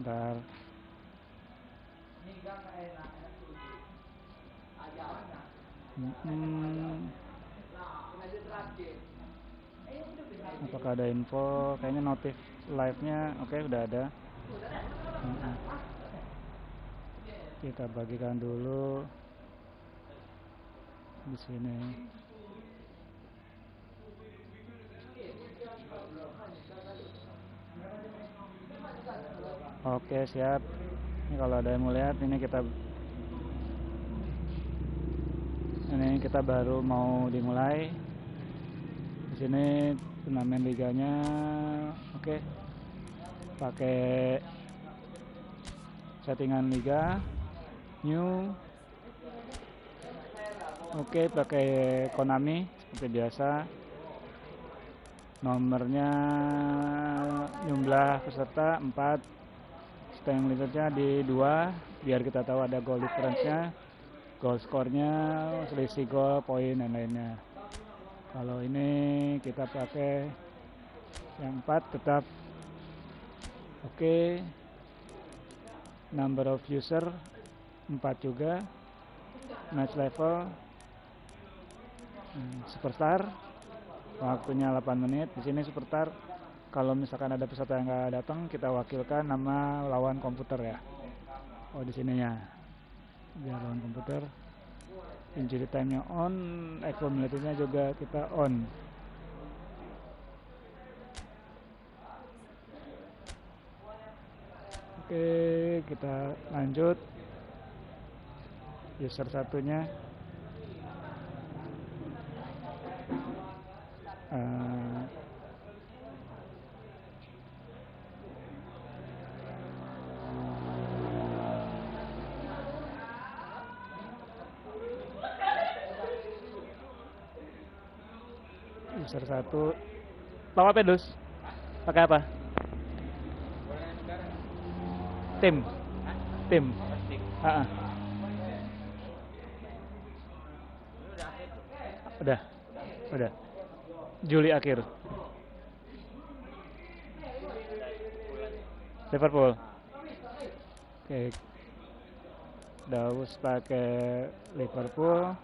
Ntar. Apakah ada info? Kayaknya notif live-nya oke, udah ada. Kita bagikan dulu di sini. Oke, siap. Ini kalau ada yang mau lihat, ini kita baru mau dimulai. Di sini turnamen liganya. Oke. Pakai settingan liga new. Oke, pakai Konami seperti biasa. Nomornya jumlah peserta 4. Setting limitnya di 2 biar kita tahu ada goal difference-nya, goal score-nya, selisih gol, poin dan lainnya. Kalau ini kita pakai yang 4 tetap oke. Number of user 4 juga. Match level superstar. Waktunya 8 menit. Di sini superstar. Kalau misalkan ada peserta yang nggak datang, kita wakilkan nama lawan komputer ya. Oh, di sininya. Biar lawan komputer. Injury time-nya on, accumulative-nya juga kita on. Oke, kita lanjut. User satunya. User 1. Tahu apa, Dus? Pakai apa? Tim. Udah. Juli akhir. Liverpool. Oke. Daus pakai Liverpool.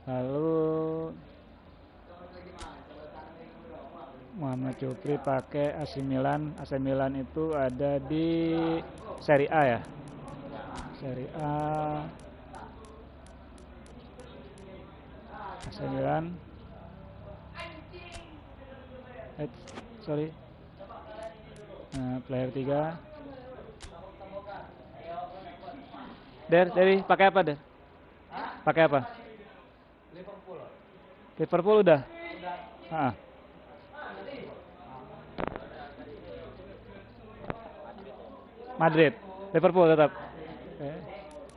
Lalu Muhammad Jupri pakai AC Milan. AC Milan itu ada di Serie A ya. Serie A. AC Milan. Player 3. Dari pakai apa, Der? Pakai apa? Liverpool udah. Madrid. Liverpool tetap.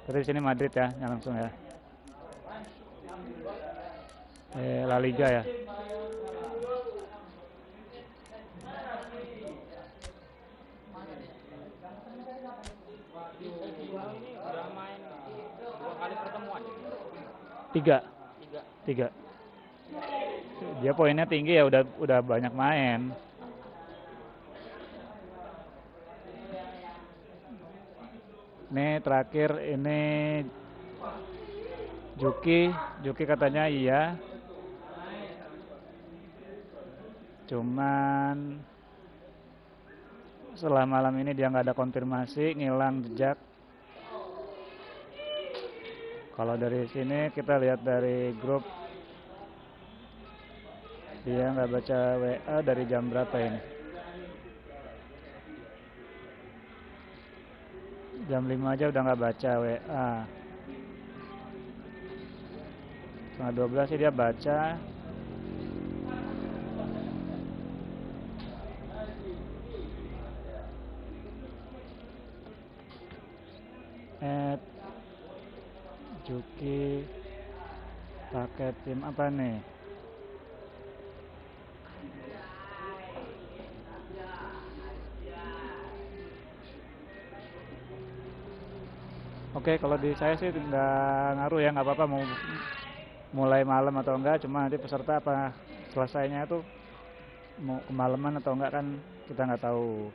Dari sini Madrid ya, yang langsung ya. La Liga ya. Tiga. Dia poinnya tinggi ya, udah banyak main. Ini terakhir ini Juki katanya iya. Cuman setelah malam ini dia nggak ada konfirmasi, ngilang jejak. Kalau dari sini kita lihat dari grup, dia nggak baca WA dari jam berapa ini? Jam 5 aja udah nggak baca WA. Setengah 12 sih dia baca. Juki pakai tim apa nih? Oke, kalau di saya sih nggak ngaruh ya, nggak apa-apa mau mulai malam atau enggak, cuma nanti peserta apa selesainya itu mau kemalaman atau enggak kan kita nggak tahu.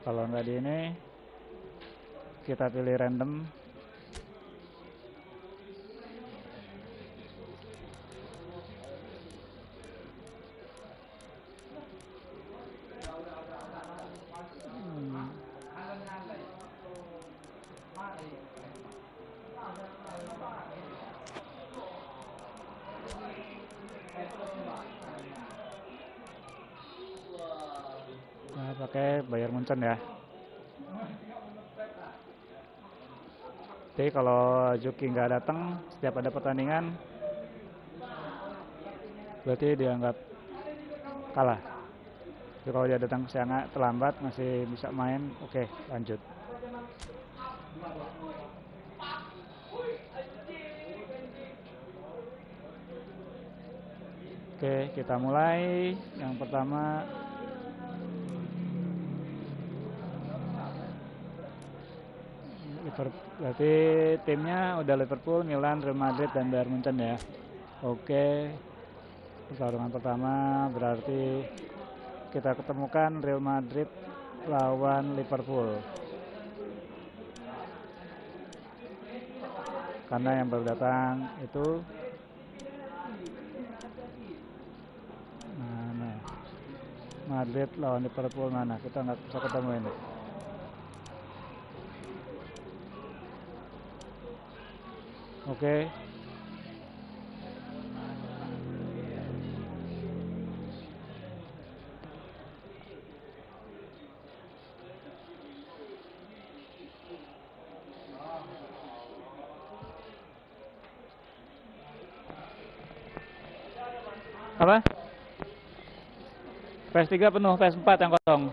Kalau nggak di ini, kita pilih random. Nah, pakai bayar muncen ya. Jadi kalau Juki nggak datang setiap ada pertandingan, berarti dianggap kalah. Jadi kalau dia datang siang terlambat masih bisa main, oke, lanjut. Oke, kita mulai. Yang pertama, berarti timnya udah Liverpool, Milan, Real Madrid, dan Bayern Munchen ya. Oke, pertarungan pertama berarti kita ketemukan Real Madrid lawan Liverpool. Karena yang baru datang itu mana? Madrid lawan Liverpool mana? Kita nggak bisa ketemu ini. Oke. Apa? PS3 penuh, PS4 yang kosong.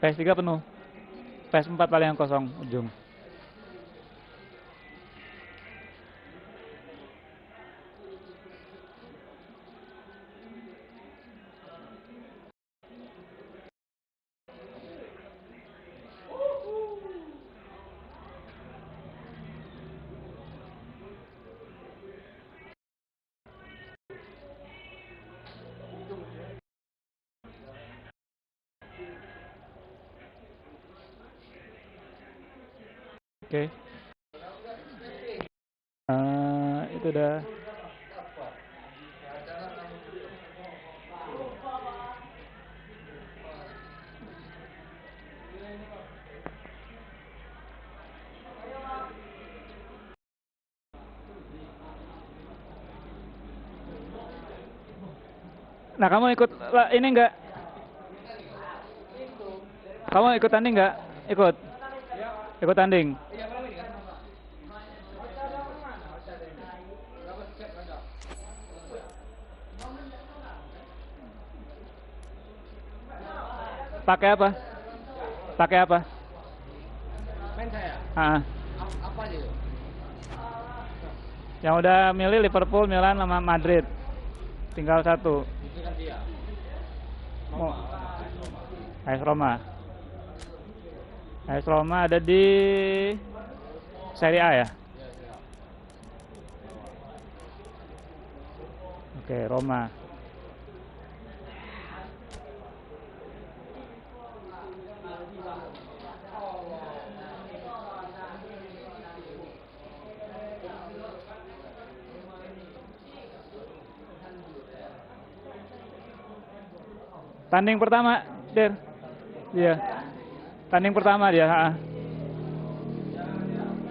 PS3 penuh. PS4 paling yang kosong ujung. Oke. Itu udah. Nah, kamu ikut ini enggak? Kamu ikut tanding enggak? Ikut. Ikut tanding. Pakai apa? Pakai apa? Main saya. Apa aja? Yang udah milih Liverpool, Milan, sama Madrid. Tinggal satu. Itu kan dia. Mau AS Roma. AS Roma ada di Serie A ya? Oke, Roma. Tanding pertama, Der. Iya. Tanding pertama dia,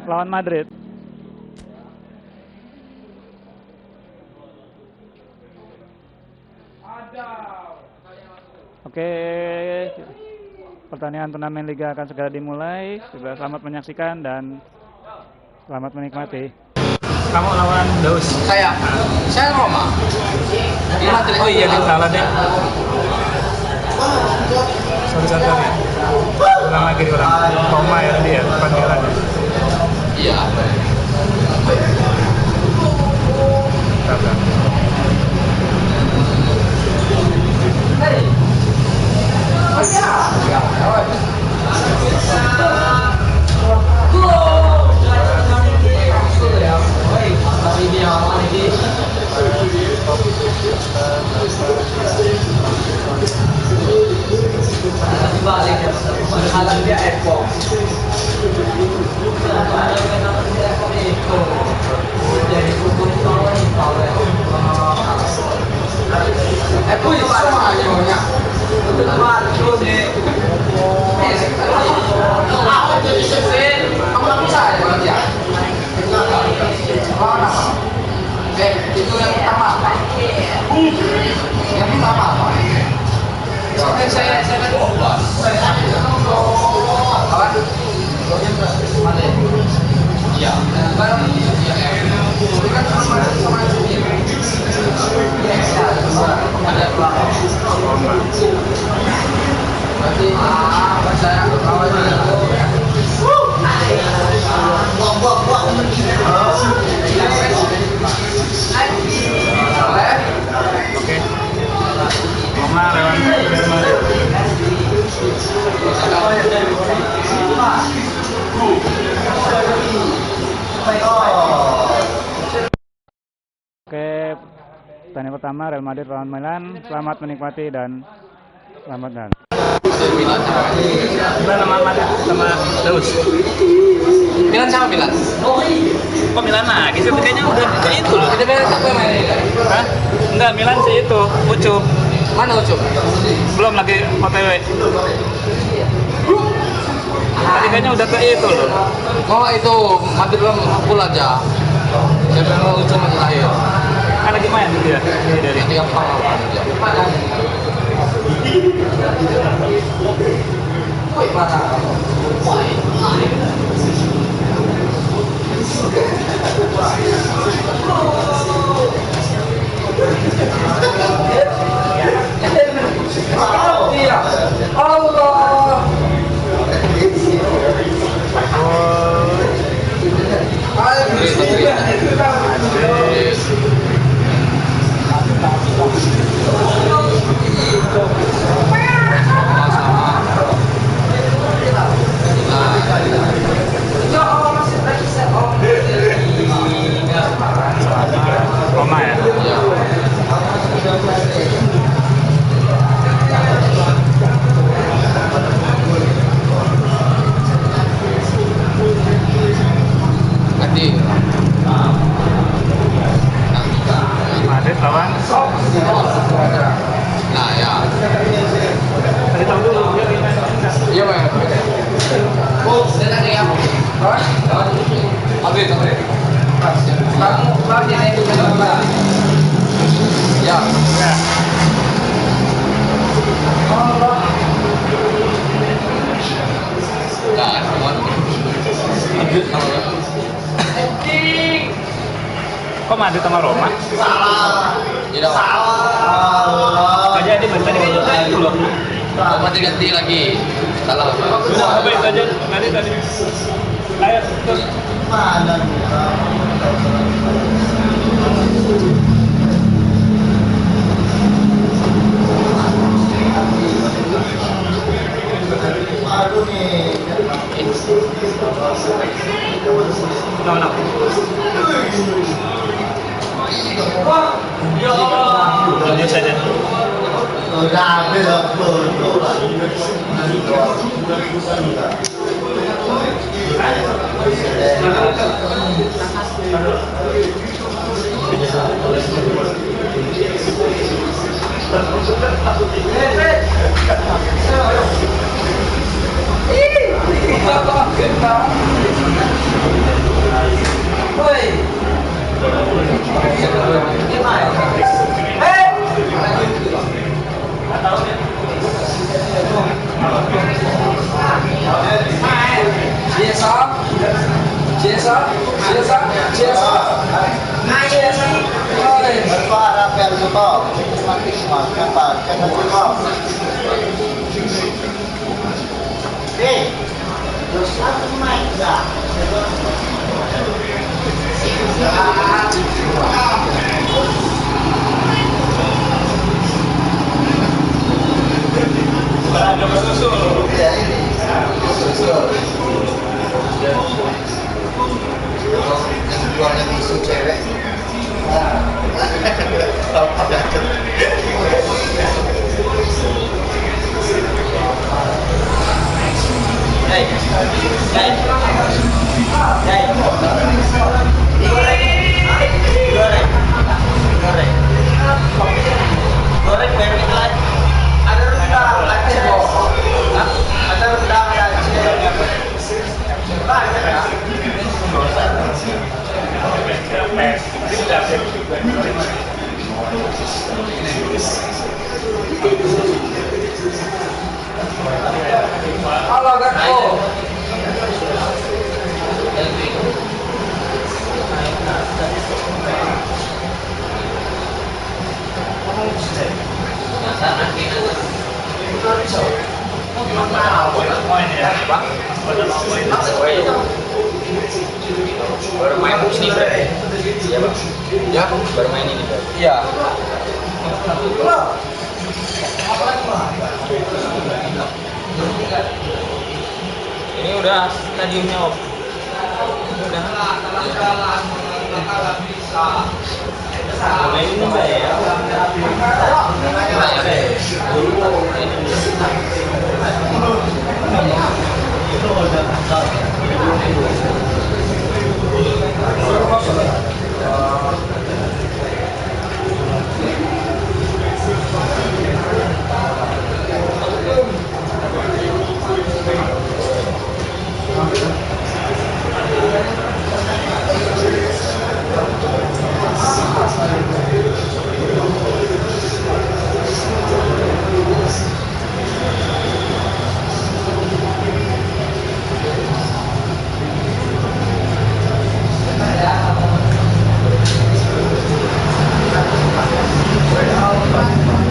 lawan Madrid. Oke. Pertandingan turnamen Liga akan segera dimulai. Sudah selamat menyaksikan dan selamat menikmati. Kamu lawan Daus. Saya Roma. Oh iya, salah deh. Sorry. Ulang lagi diulang. Roma ya dia, bukan Milan. Iya. Itu yang pertama apa? Yang pertama apa? Saya kan Bebas. Kawan? Mana? Iya. Barang iya. Itu kan sama ini. Ada belakang. Berarti saya kawan itu. Oke. Mama Bermain. Oke, pertandingan pertama Real Madrid lawan Milan. Selamat menikmati dan selamat dan. Nama Madrid sama Daus. Milan sama Milan. Kok Milan lagi sih? Kayaknya udah itu loh. Kita Milan siapa yang main? Hah? Enggak, Milan sih itu, Ucup. Mana Ucup? Belum lagi OTW. Tadi kayaknya udah ke itu loh. Oh itu Madrid belum full aja. Saya bilang Ucup masih lahir. Kan lagi main gitu ya? Dari Yang pengalaman aja. Woi mana? Allah. Roma ya? Nanti. Madrid lawan. Nah ya. Tadi tahu dulu. Iya Bang. Oh, sedang ya. Habis. Kamu naik ke sana. Ya. Ya. Nah, semua. Kok Madrid sama Roma? Tidak. Nggak jadi, tadi kan juga itu loh. Roma diganti lagi. Salah. Udah, apa itu aja? Tadi. Ayo, terus. Mana? Ya Allah. Lanjut saja. Ada susu. Iya ini. Susu. Yang keluarnya tisu cewek. Apa jaket? Hey, hey, hey. Goreng bayar kita lagi. Ada rendang, ada rendang aja. Banyak ya. Halo Garko. Bermain ini berarti? Iya bang. Ya, bermain ini berarti? Iya. Ini udah stadiumnya om. Udah. Main ini enggak ya?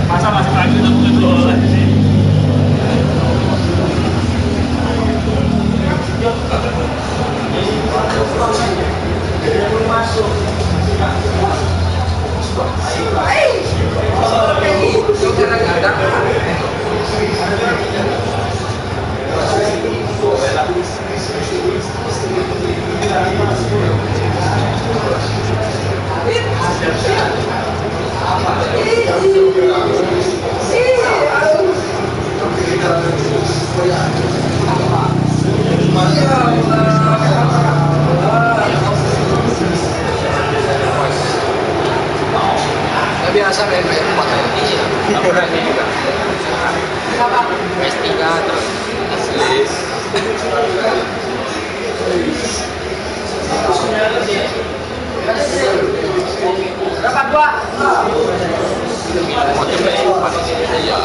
Masa masuk lagi udah bukan gol lagi sih. Biasa main PS4 ini ya. Aku berani juga. PS3 terus Aslis. Dapat dua. Mau coba PS4 ini ya. Masuk jadi jauh.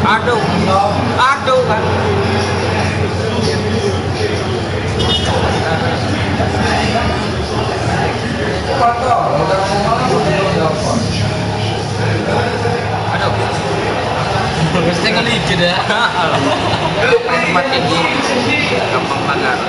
Aduh, aduh kan. Aduh, mesti ngeligit ya. Tempat ini gampang banget.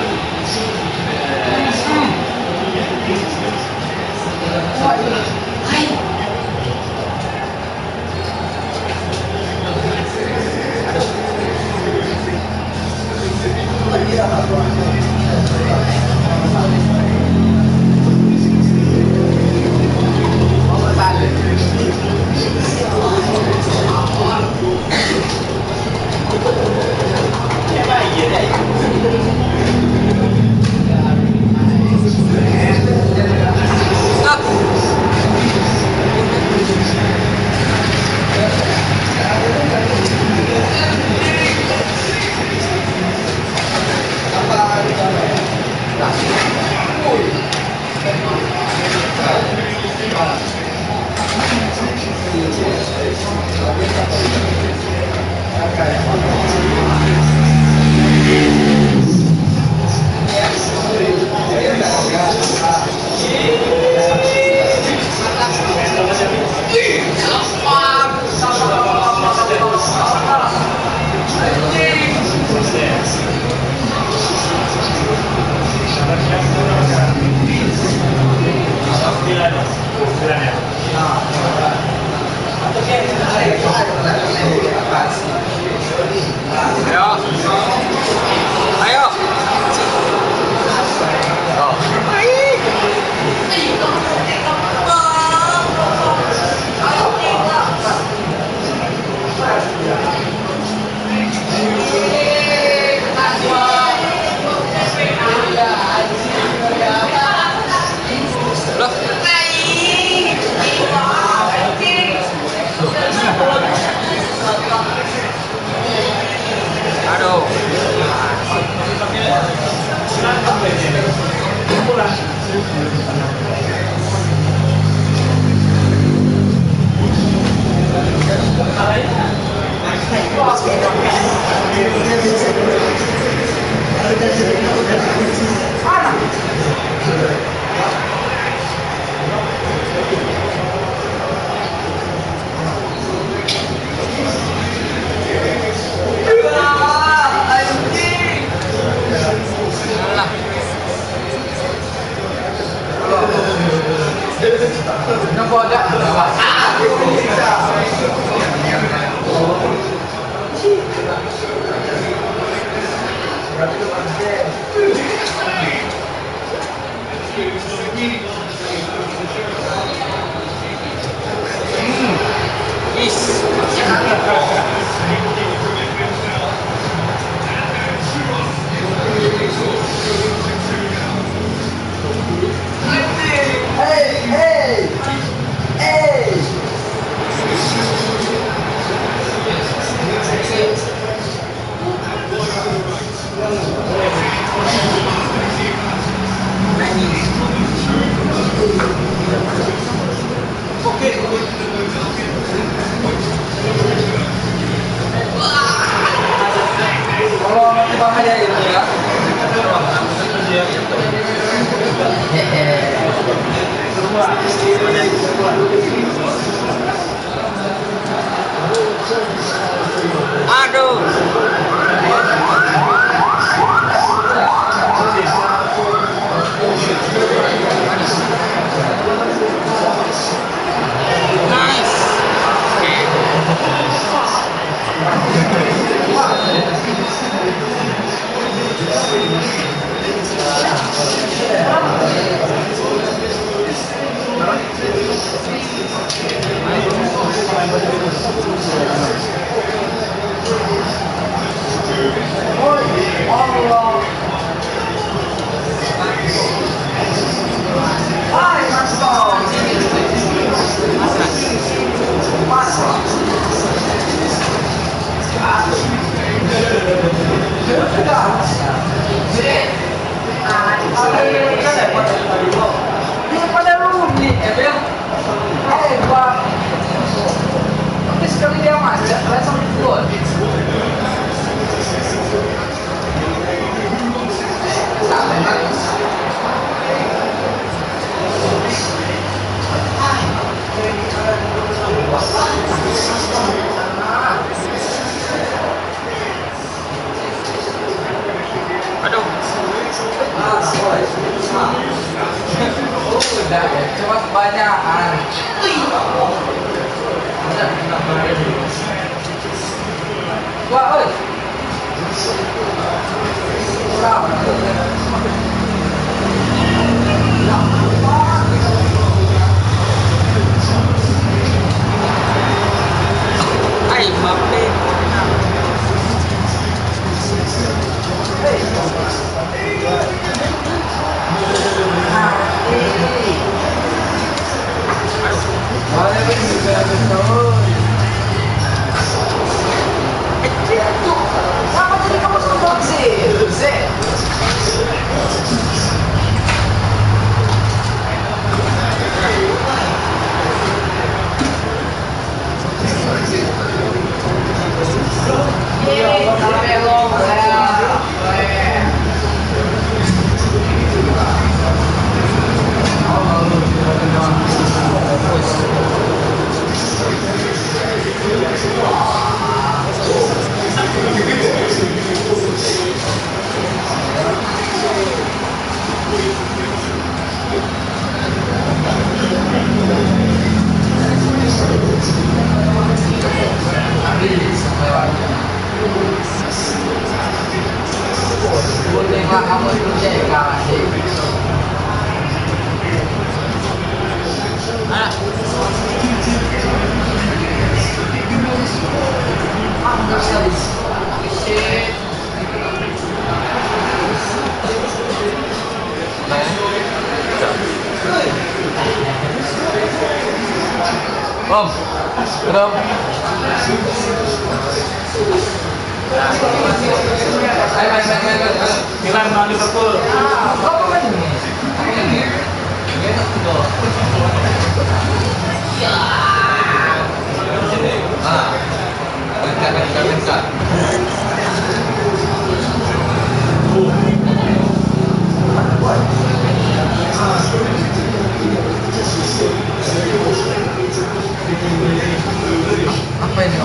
Milan lawan Liverpool. Apa ini?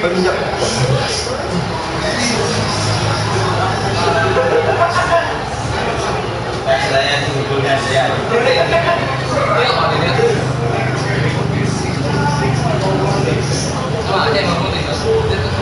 Peminjam. Saya ngumpulnya dia. Sama aja yang ngomong itu.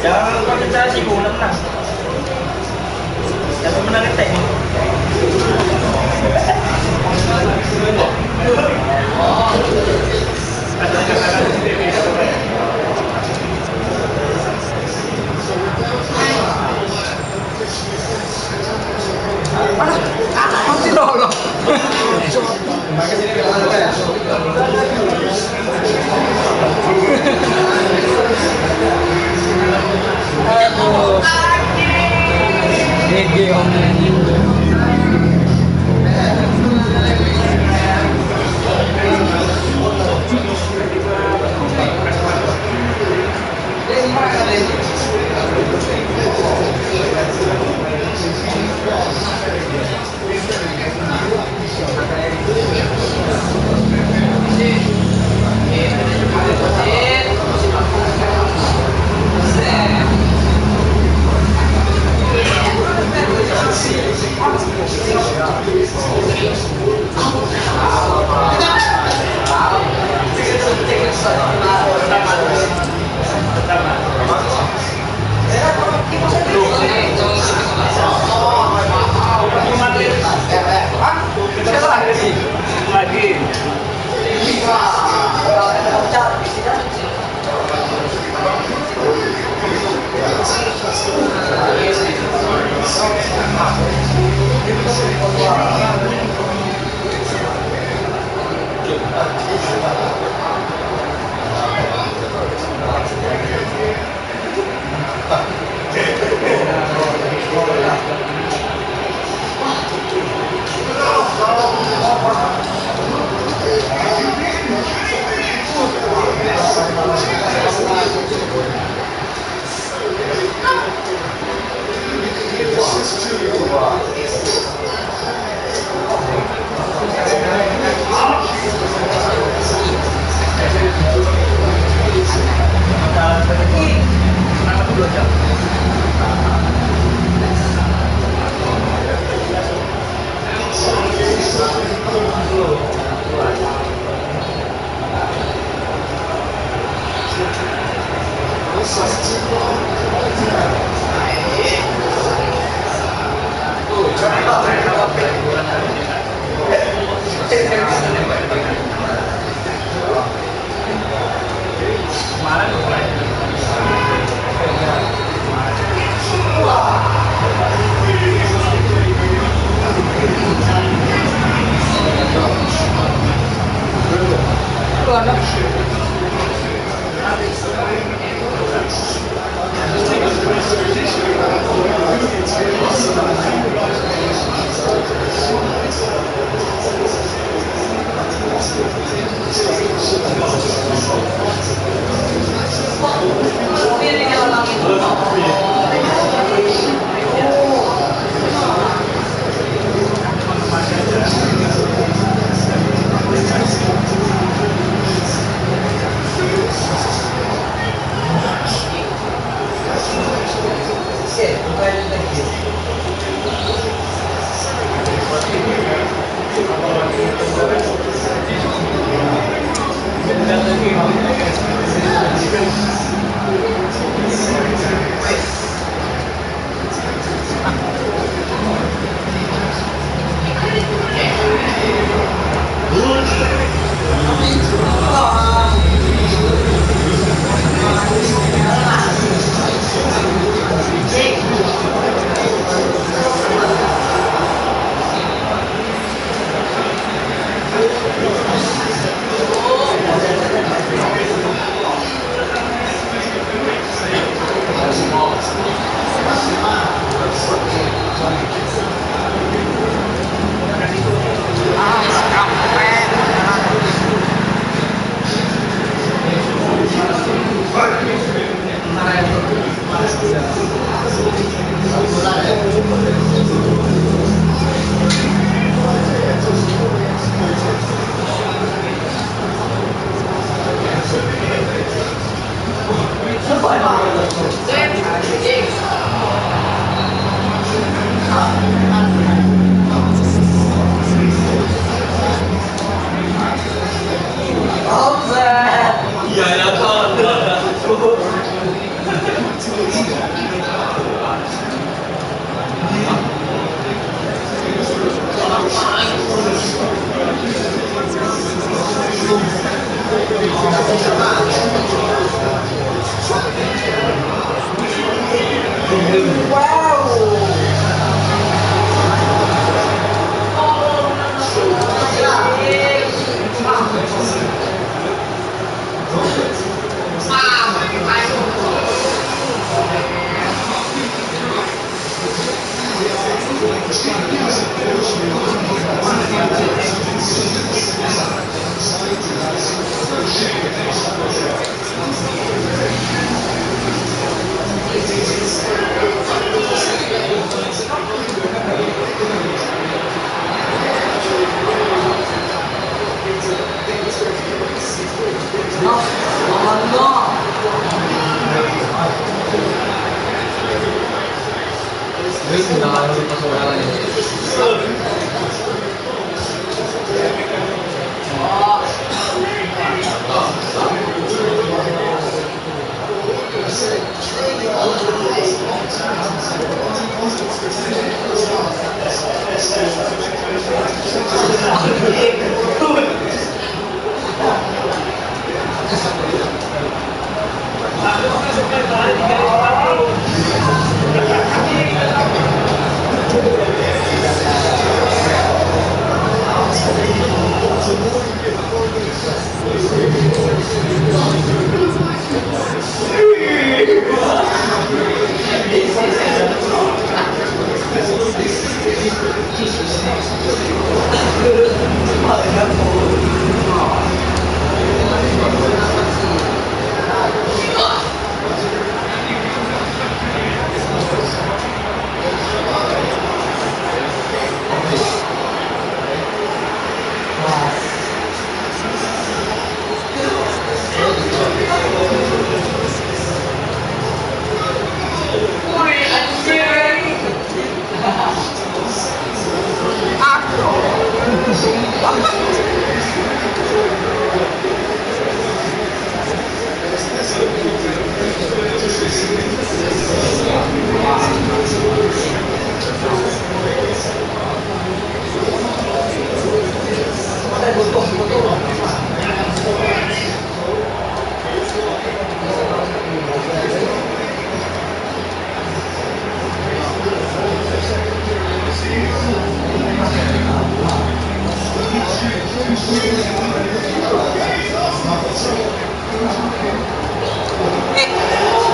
Jangan konsentrasi, Bu, menang. Yang menang ngetek. Mana? Masih dulu. Aduh. GG om. Lagi.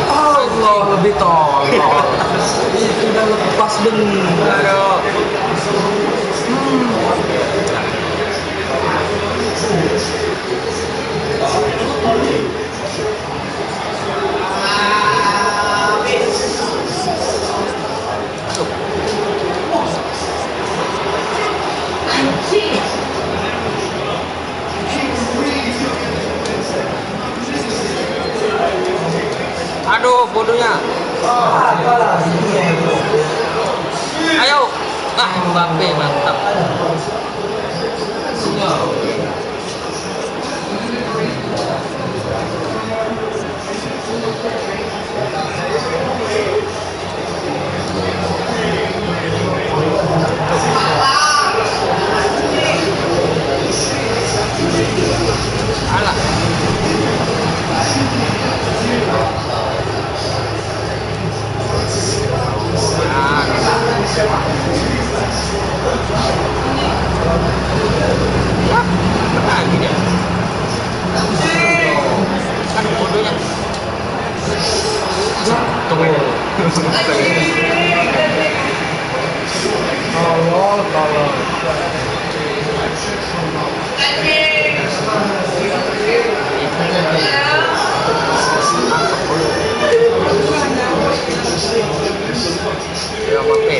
Allah, lebih tolol. Sudah lepas benar. Aduh, bodohnya. Ayo. Mbappe mantap. Alah. Lagi dia. Kan bodohnya. Tolol. Ya, Mbappe.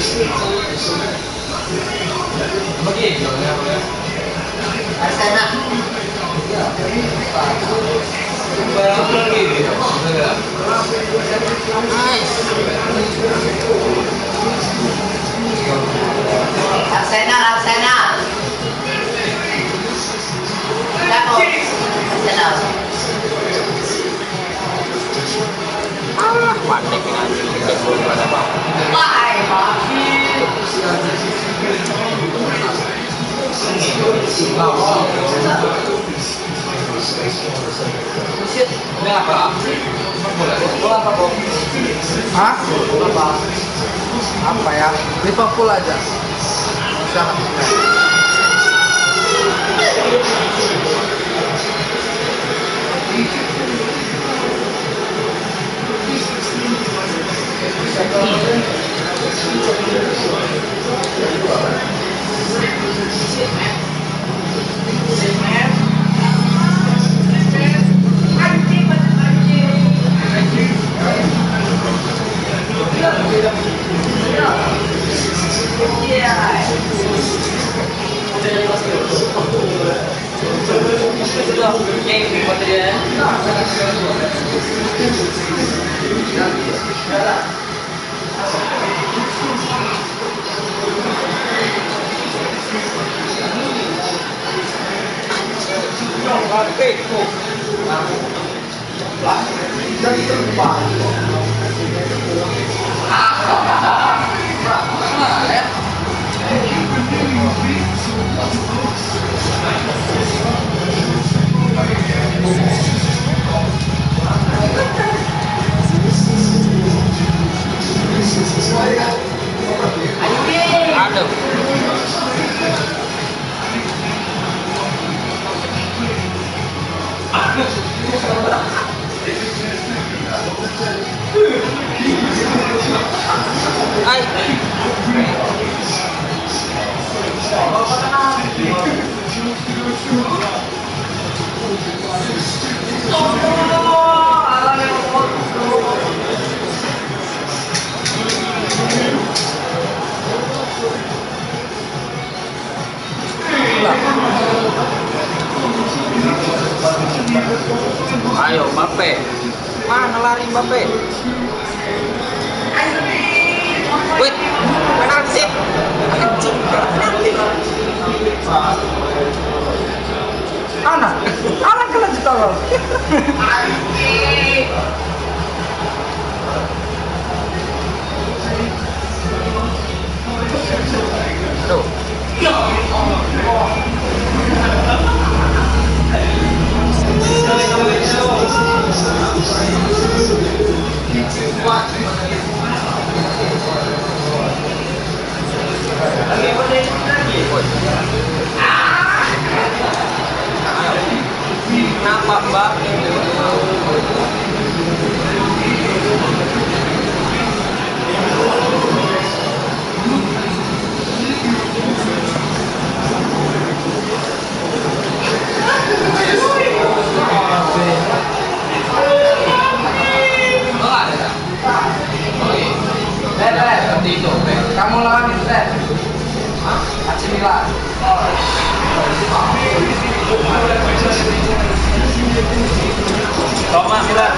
Arsenal. Arsenal, Arsenal. Dapat. Arsenal. Alah, pandai kan. Wah, mati. Ini apa? Bola apa, Bob? Hah? Apa ya? Liverpool aja. Usah. Aduh. Ay. Ayo Mbappe. Mana lari Mbappe? Wait, penalti. Anjing, penalti. Anak kena ditolong. Tuh. Kenapa Mbak? Kamu lawan itu deh. AC Milan. Thomas Milan.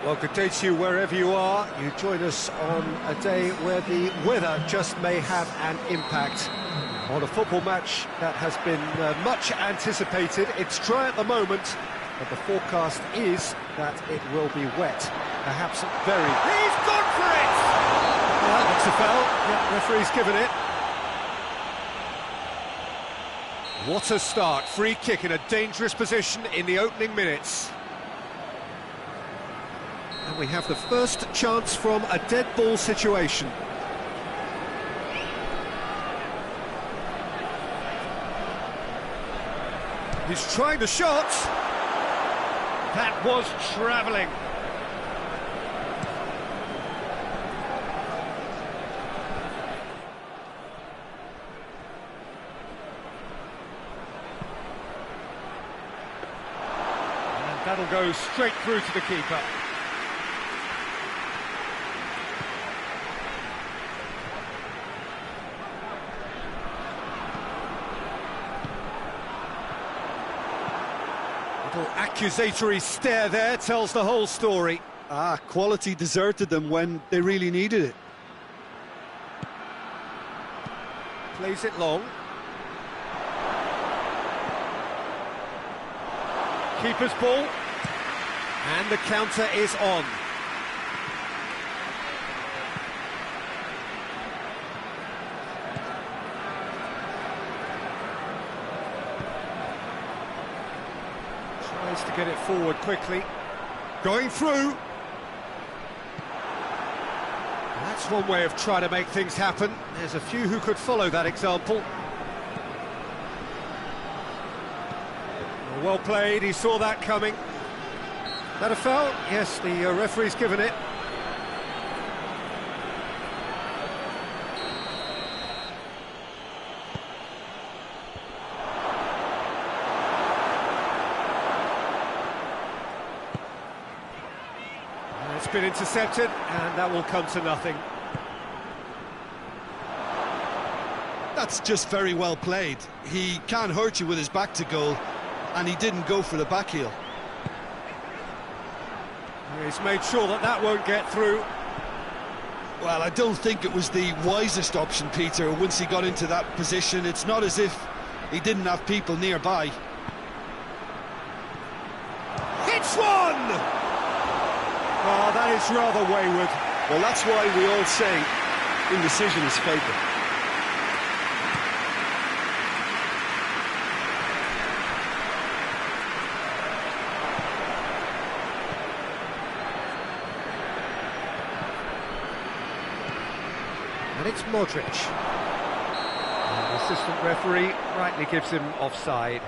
Well, good day to you wherever you are. You join us on a day where the weather just may have an impact on a football match that has been much anticipated. It's dry at the moment, but the forecast is that it will be wet. Perhaps very... He's gone for it! That's a foul. Yeah, referee's given it. What a start. Free kick in a dangerous position in the opening minutes. And we have the first chance from a dead ball situation. He's trying the shot. That was travelling. And that'll go straight through to the keeper. Accusatory stare there tells the whole story. Quality deserted them when they really needed it. Plays it long. Keeper's ball. And the counter is on. To get it forward quickly. Going through. That's one way of trying to make things happen. There's a few who could follow that example. Well played, he saw that coming. Is that a foul? Yes, the referee's given it. It's been intercepted, and that will come to nothing. That's just very well played. He can't hurt you with his back to goal, and he didn't go for the back heel. He's made sure that that won't get through. Well, I don't think it was the wisest option, Peter, once he got into that position. It's not as if he didn't have people nearby. Hits one! Oh, that is rather wayward. Well, that's why we all say indecision is fatal. And it's Modric. And the assistant referee rightly gives him offside.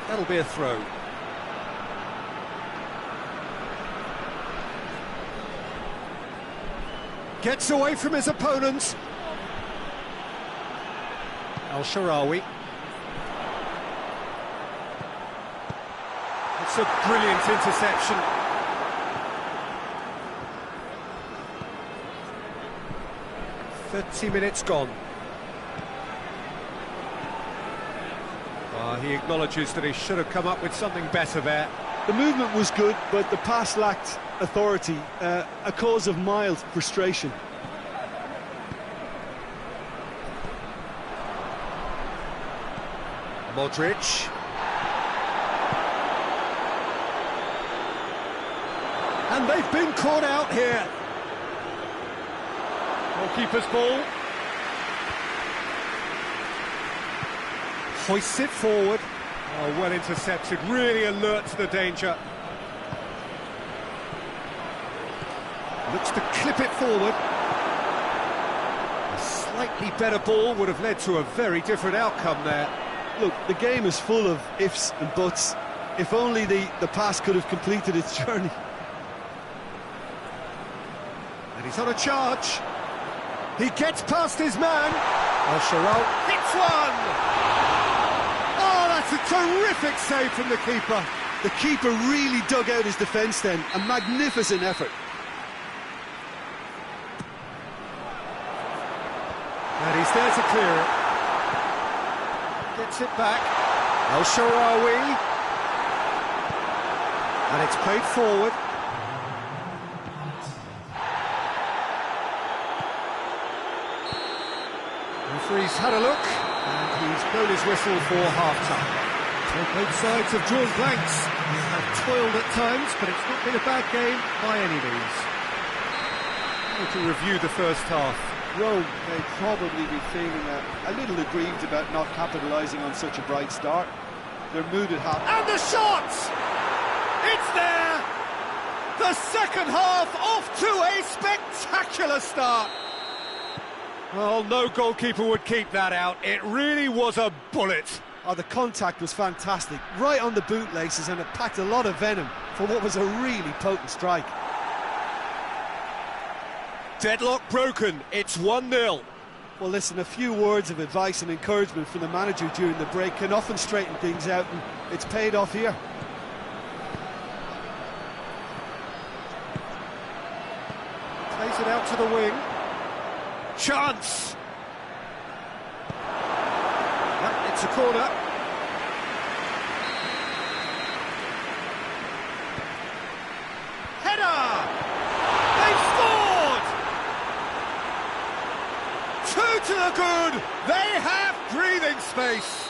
That'll be a throw. Gets away from his opponents. Al-Sharawi. It's a brilliant interception. "30 minutes gone. He acknowledges that he should have come up with something better there. The movement was good, but the pass lacked authority, a cause of mild frustration. Modric. And they've been caught out here. Goalkeeper's ball. Hoists it forward. Oh, well intercepted, really alert to the danger. Looks to clip it forward. A slightly better ball would have led to a very different outcome there. Look, the game is full of ifs and buts. If only the pass could have completed its journey. And he's on a charge. He gets past his man. Al-Sharawi hits one! Oh, that's a terrific save from the keeper. The keeper really dug out his defence then. A magnificent effort. He's there to clear it. Gets it back. El Shaarawy. And it's played forward. Referee's had a look, and he's blown his whistle for half-time. So both sides have drawn blanks. They have toiled at times, but it's not been a bad game by any means. To review the first half. Rome may probably be feeling a little aggrieved about not capitalising on such a bright start. Their mood at half. And the shot! It's there! The second half off to a spectacular start. Well, no goalkeeper would keep that out. It really was a bullet. Oh, the contact was fantastic, right on the bootlaces, and it packed a lot of venom for what was a really potent strike. Deadlock broken, it's 1-0. Well, listen, a few words of advice and encouragement from the manager during the break can often straighten things out, and it's paid off here. Plays it out to the wing. Chance! Yep, it's a corner. Header! They've scored! 2 to the good! They have breathing space!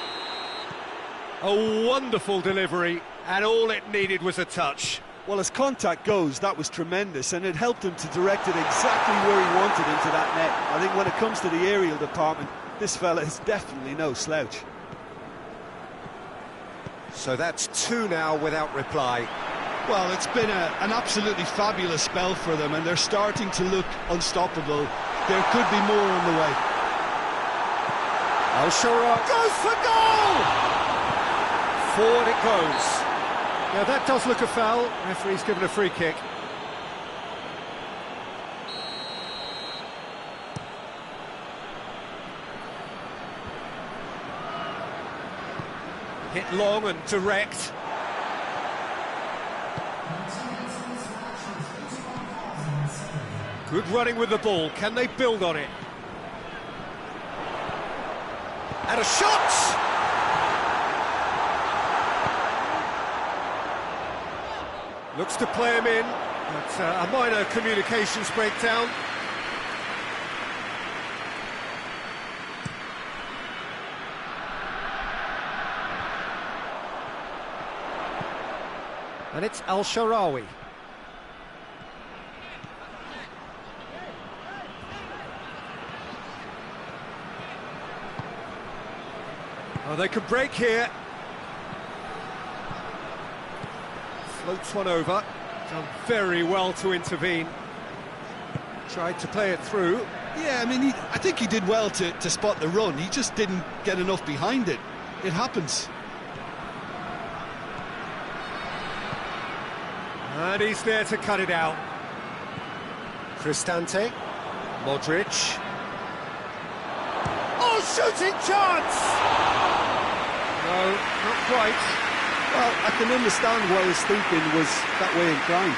A wonderful delivery, and all it needed was a touch. Well, as contact goes, that was tremendous, and it helped him to direct it exactly where he wanted into that net. I think when it comes to the aerial department, this fella is definitely no slouch. So that's 2 now without reply. Well, it's been an absolutely fabulous spell for them, and they're starting to look unstoppable. There could be more on the way. El Shaarawy goes for goal! Forward it goes. Yeah, that does look a foul. Referee's given a free kick. Hit long and direct. Good running with the ball. Can they build on it? And a shot! Looks to play him in, but a minor communications breakdown. And it's El Shaarawy. Oh, they could break here. Floats one over. Done very well to intervene. Tried to play it through. Yeah, I mean, I think he did well to spot the run. He just didn't get enough behind it. It happens. And he's there to cut it out. Cristante. Modric. Oh, shooting chance! No, not quite. Well, I can understand why his thinking was that way inclined.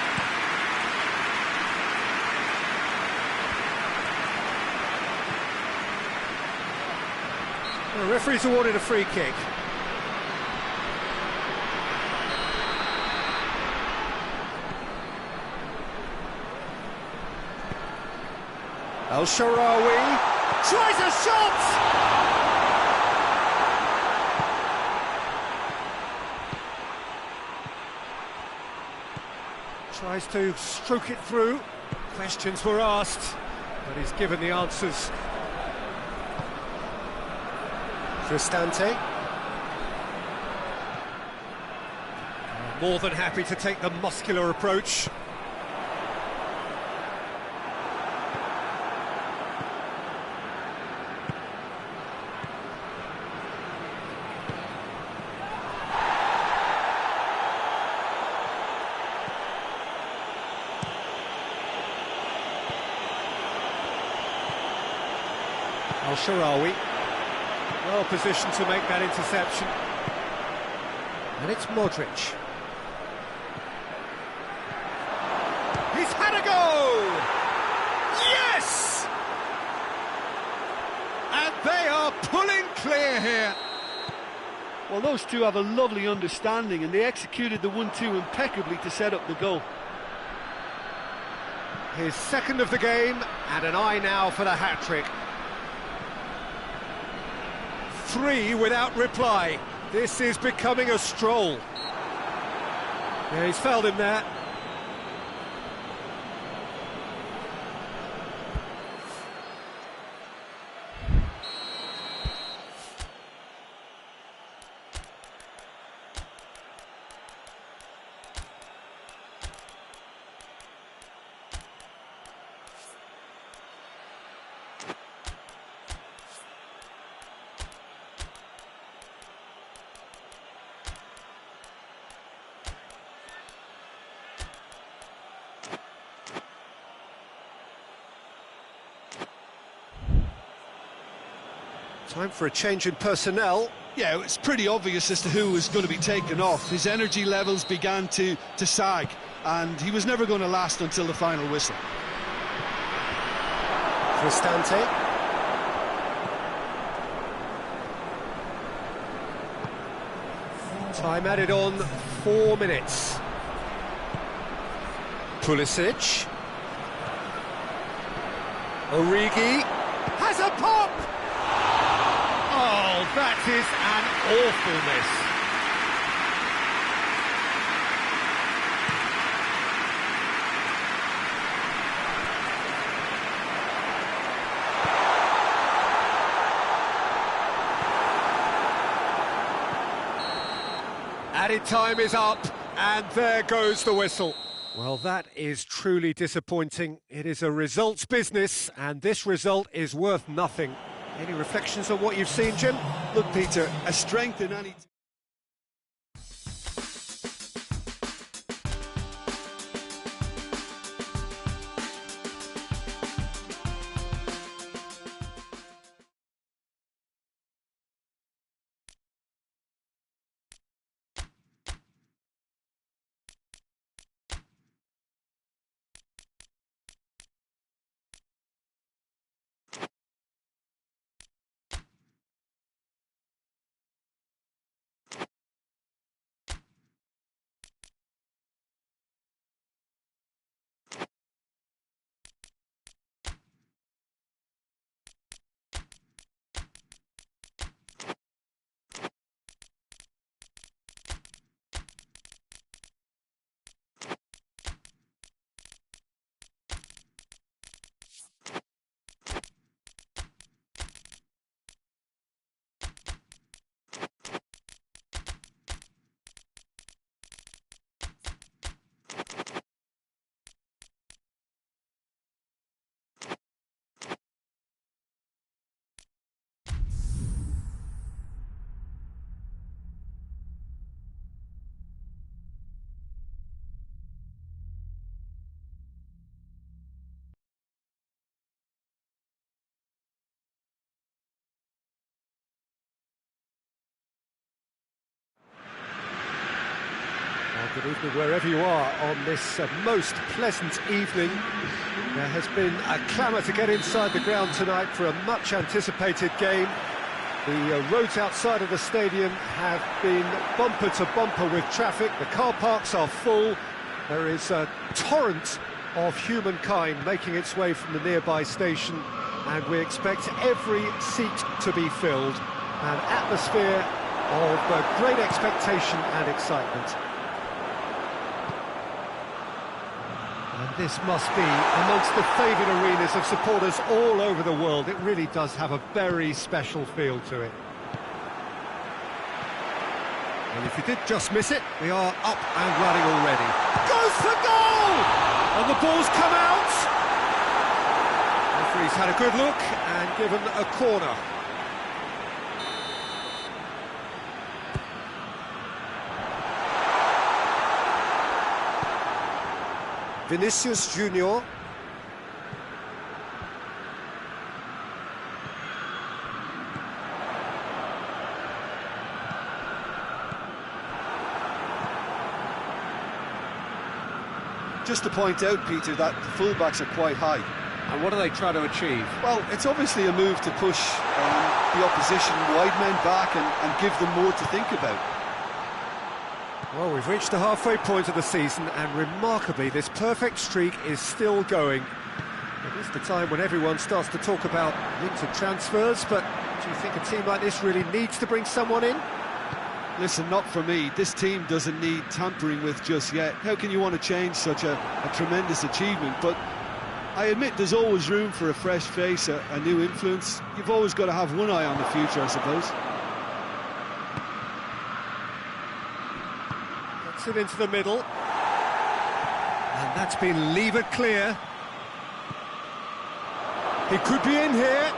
The referee's awarded a free kick. El Shaarawy tries a shot! Tries to stroke it through. Questions were asked, but he's given the answers. Cristante. More than happy to take the muscular approach. El Shaarawy, well positioned to make that interception. And it's Modric. He's had a go! Yes! And clear here. Well, those two have a lovely understanding, and they executed the 1-2 impeccably to set up the goal. His second of the game, and an eye now for the hat-trick. 3 without reply. This is becoming a stroll. Yeah, he's fouled him there. Time for a change in personnel. Yeah, it's pretty obvious as to who was going to be taken off. His energy levels began to sag, and he was never going to last until the final whistle. Cristante. Time added on, 4 minutes. Pulisic. Origi has a pop! Oh, that is an awful miss. Added time is up, and there goes the whistle. Well, that is truly disappointing. It is a results business, and this result is worth nothing. Any reflections on what you've seen, Jim? Look, Peter, a strength in any... Good evening wherever you are on this most pleasant evening. There has been a clamour to get inside the ground tonight for a much anticipated game. The roads outside of the stadium have been bumper to bumper with traffic. The car parks are full. There is a torrent of humankind making its way from the nearby station, and we expect every seat to be filled. An atmosphere of great expectation and excitement. And this must be amongst the favoured arenas of supporters all over the world. It really does have a very special feel to it. And if you did just miss it, we are up and running already. Goes for goal! And the ball's come out! The referee's had a good look and given a corner. Vinicius Junior. Just to point out, Peter, that the fullbacks are quite high. And what are they trying to achieve? Well, it's obviously a move to push the opposition wide men back and give them more to think about. Well, we've reached the halfway point of the season, and remarkably, this perfect streak is still going. It is the time when everyone starts to talk about winter transfers, but do you think a team like this really needs to bring someone in? Listen, not for me. This team doesn't need tampering with just yet. How can you want to change such a tremendous achievement? But I admit there's always room for a fresh face, a new influence. You've always got to have one eye on the future, I suppose. Gets it into the middle. And that's been levered clear. He could be in here.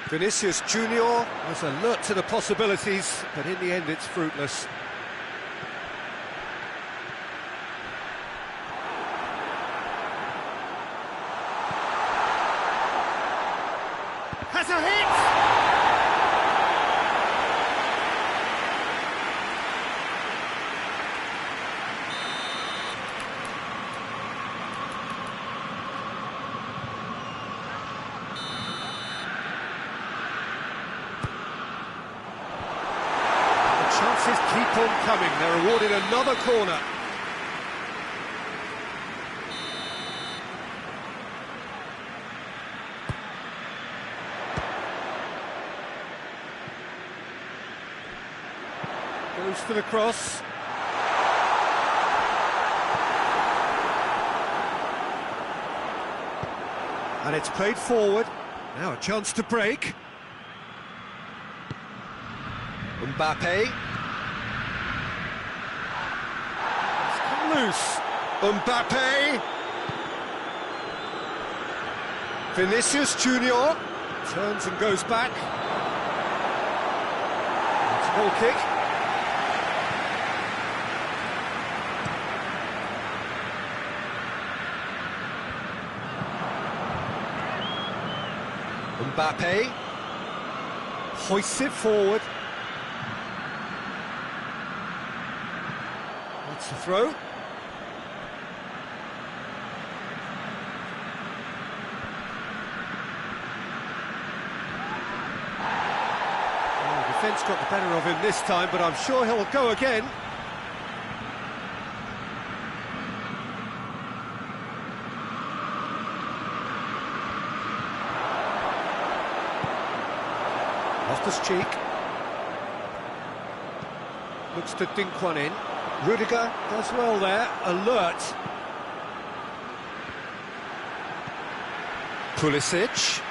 Vinicius Junior was alert to the possibilities, but in the end it's fruitless. Has a hit! Chances keep on coming. They're awarded another corner. Goes for the cross. And it's played forward. Now a chance to break. Mbappe. It's come loose. Mbappe. Vinicius Junior turns and goes back. It's a goal kick. Mbappe hoists it forward. That's the throw. Oh, defence got the better of him this time, but I'm sure he'll go again. Cheek looks to dink one in. Rudiger does well there, alert. Pulisic,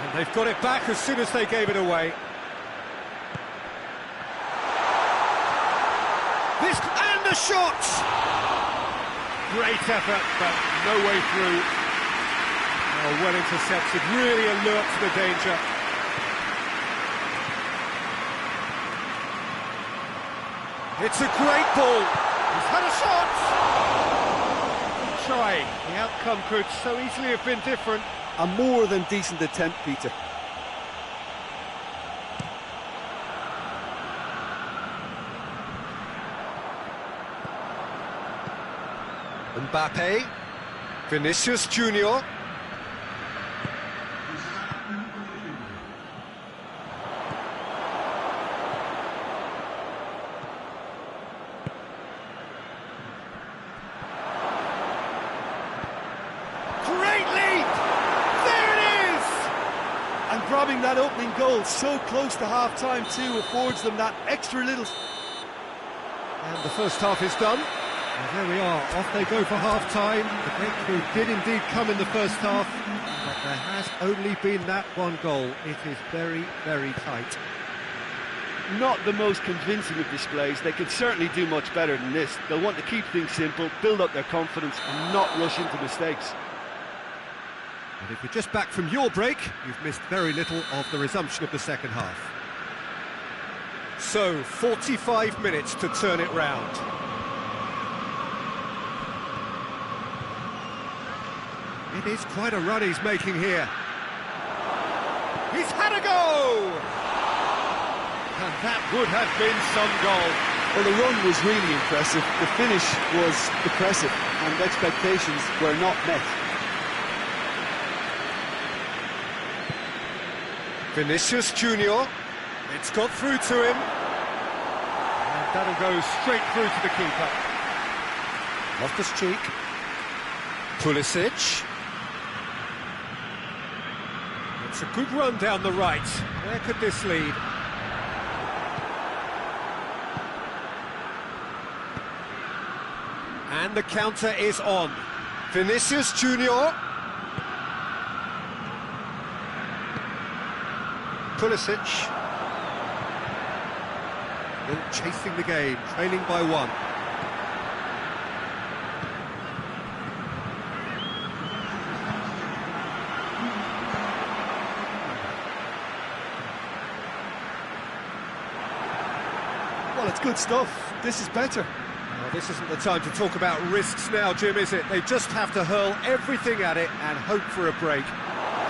and they've got it back as soon as they gave it away. This and the shot. Great effort, but no way through. Oh, well intercepted, really alert to the danger. It's a great ball. He's had a shot. Try. The outcome could so easily have been different. A more than decent attempt, Peter. Mbappe, Vinicius Junior. Grabbing that opening goal so close to half-time too affords them that extra little... And the first half is done. And there we are, off they go for half-time. The breakthrough did indeed come in the first half, but there has only been that one goal. It is very, very tight. Not the most convincing of displays. They could certainly do much better than this. They'll want to keep things simple, build up their confidence and not rush into mistakes. And if you're just back from your break, you've missed very little of the resumption of the second half. So, 45 minutes to turn it round. It is quite a run he's making here. He's had a go! And that would have been some goal. Well, the run was really impressive. The finish was impressive, and expectations were not met. Vinicius Junior. It's got through to him. And that'll go straight through to the keeper. Loftus-Cheek. Pulisic. It's a good run down the right. Where could this lead? And the counter is on. Vinicius Junior. Pulisic. Chasing the game, trailing by 1. Well, it's good stuff. This is better. Well, this isn't the time to talk about risks now, Jim, is it? They just have to hurl everything at it and hope for a break.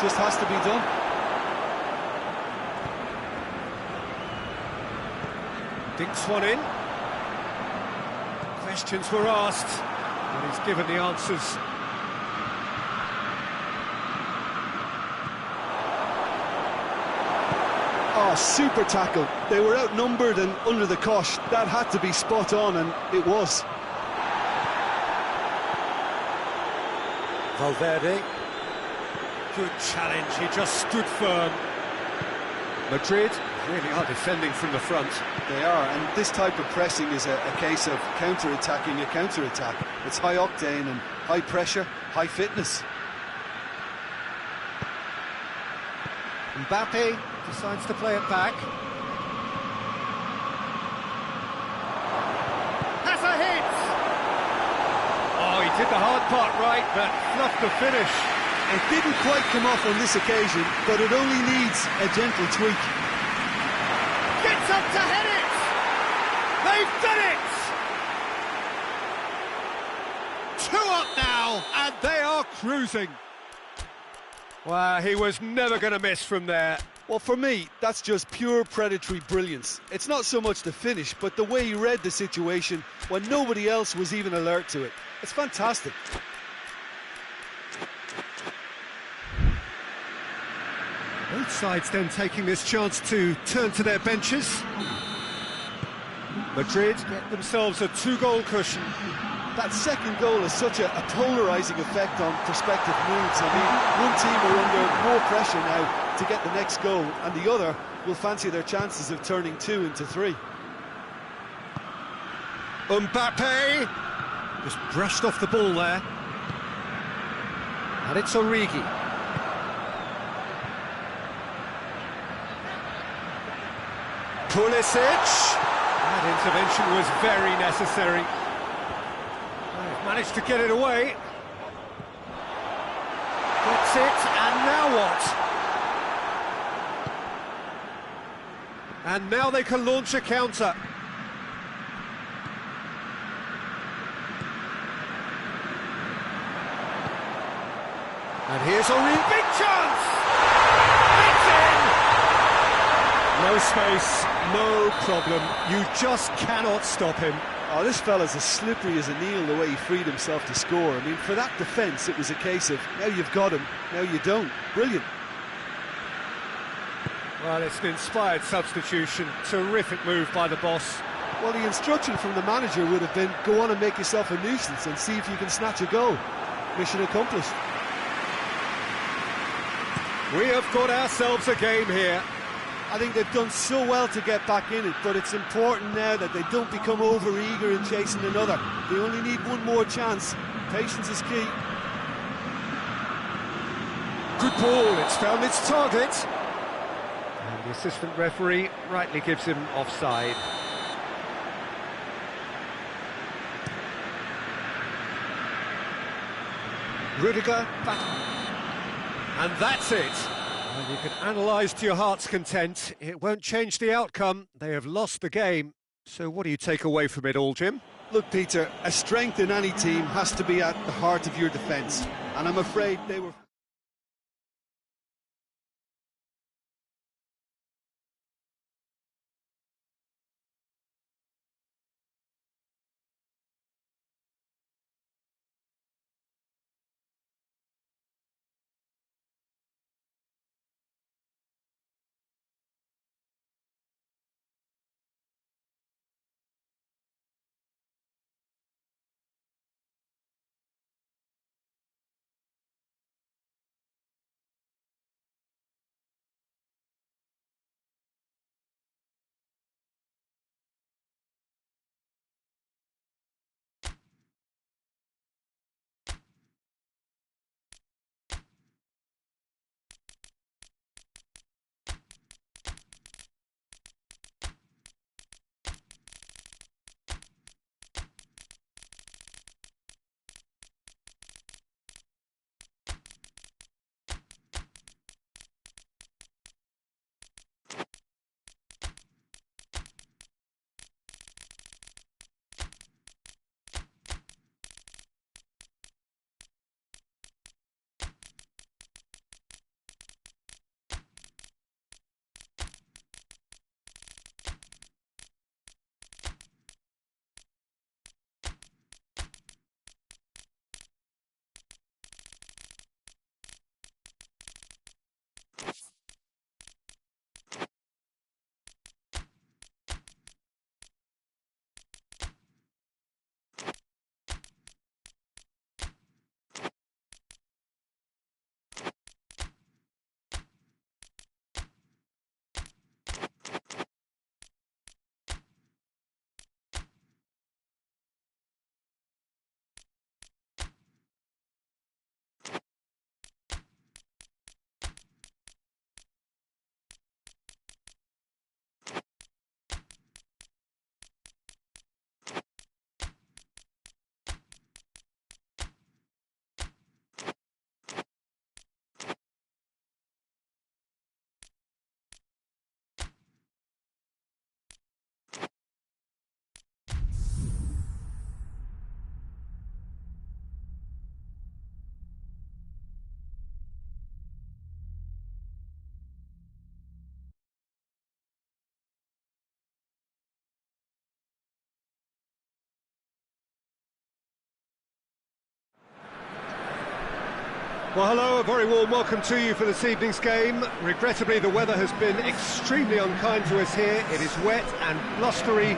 Just has to be done. Dinks one in. Questions were asked, and he's given the answers. Oh, super tackle. They were outnumbered and under the cosh. That had to be spot on, and it was. Valverde. Good challenge, he just stood firm. Madrid really are defending from the front. They are, and this type of pressing is a case of counter-attacking a counter-attack. It's high octane and high pressure, high fitness. Mbappe decides to play it back. Has a hit! Oh, he did the hard part right, but fluffed the finish. It didn't quite come off on this occasion, but it only needs a gentle tweak. Gets up to head it! They've done it! 2 up now, and they are cruising. Well, he was never going to miss from there. Well, for me, that's just pure predatory brilliance. It's not so much the finish, but the way he read the situation when nobody else was even alert to it. It's fantastic. Both sides then taking this chance to turn to their benches. Madrid get themselves a 2-goal cushion. That second goal has such a polarising effect on prospective moods. I mean, one team are under more pressure now to get the next goal, and the other will fancy their chances of turning 2 into 3. Mbappe just brushed off the ball there. And it's Origi. Pulisic. That intervention was very necessary. They've managed to get it away. Gets it, and now what? And now they can launch a counter. And here's Origi. Big chance! It's in! No space, no problem. You just cannot stop him. Oh, this fella's as slippery as an eel the way he freed himself to score. I mean, for that defence, it was a case of, now you've got him, now you don't. Brilliant. Well, it's an inspired substitution. Terrific move by the boss. Well, the instruction from the manager would have been, go on and make yourself a nuisance and see if you can snatch a goal. Mission accomplished. We have got ourselves a game here. I think they've done so well to get back in it, but it's important now that they don't become over-eager in chasing another. They only need one more chance. Patience is key. Good ball, it's found its target. And the assistant referee rightly gives him offside. Rudiger back. And that's it. And you can analyse to your heart's content. It won't change the outcome. They have lost the game. So what do you take away from it all, Jim? Look, Peter, a strength in any team has to be at the heart of your defence. And I'm afraid they were... Well, hello, a very warm welcome to you for this evening's game. Regrettably, the weather has been extremely unkind to us here. It is wet and blustery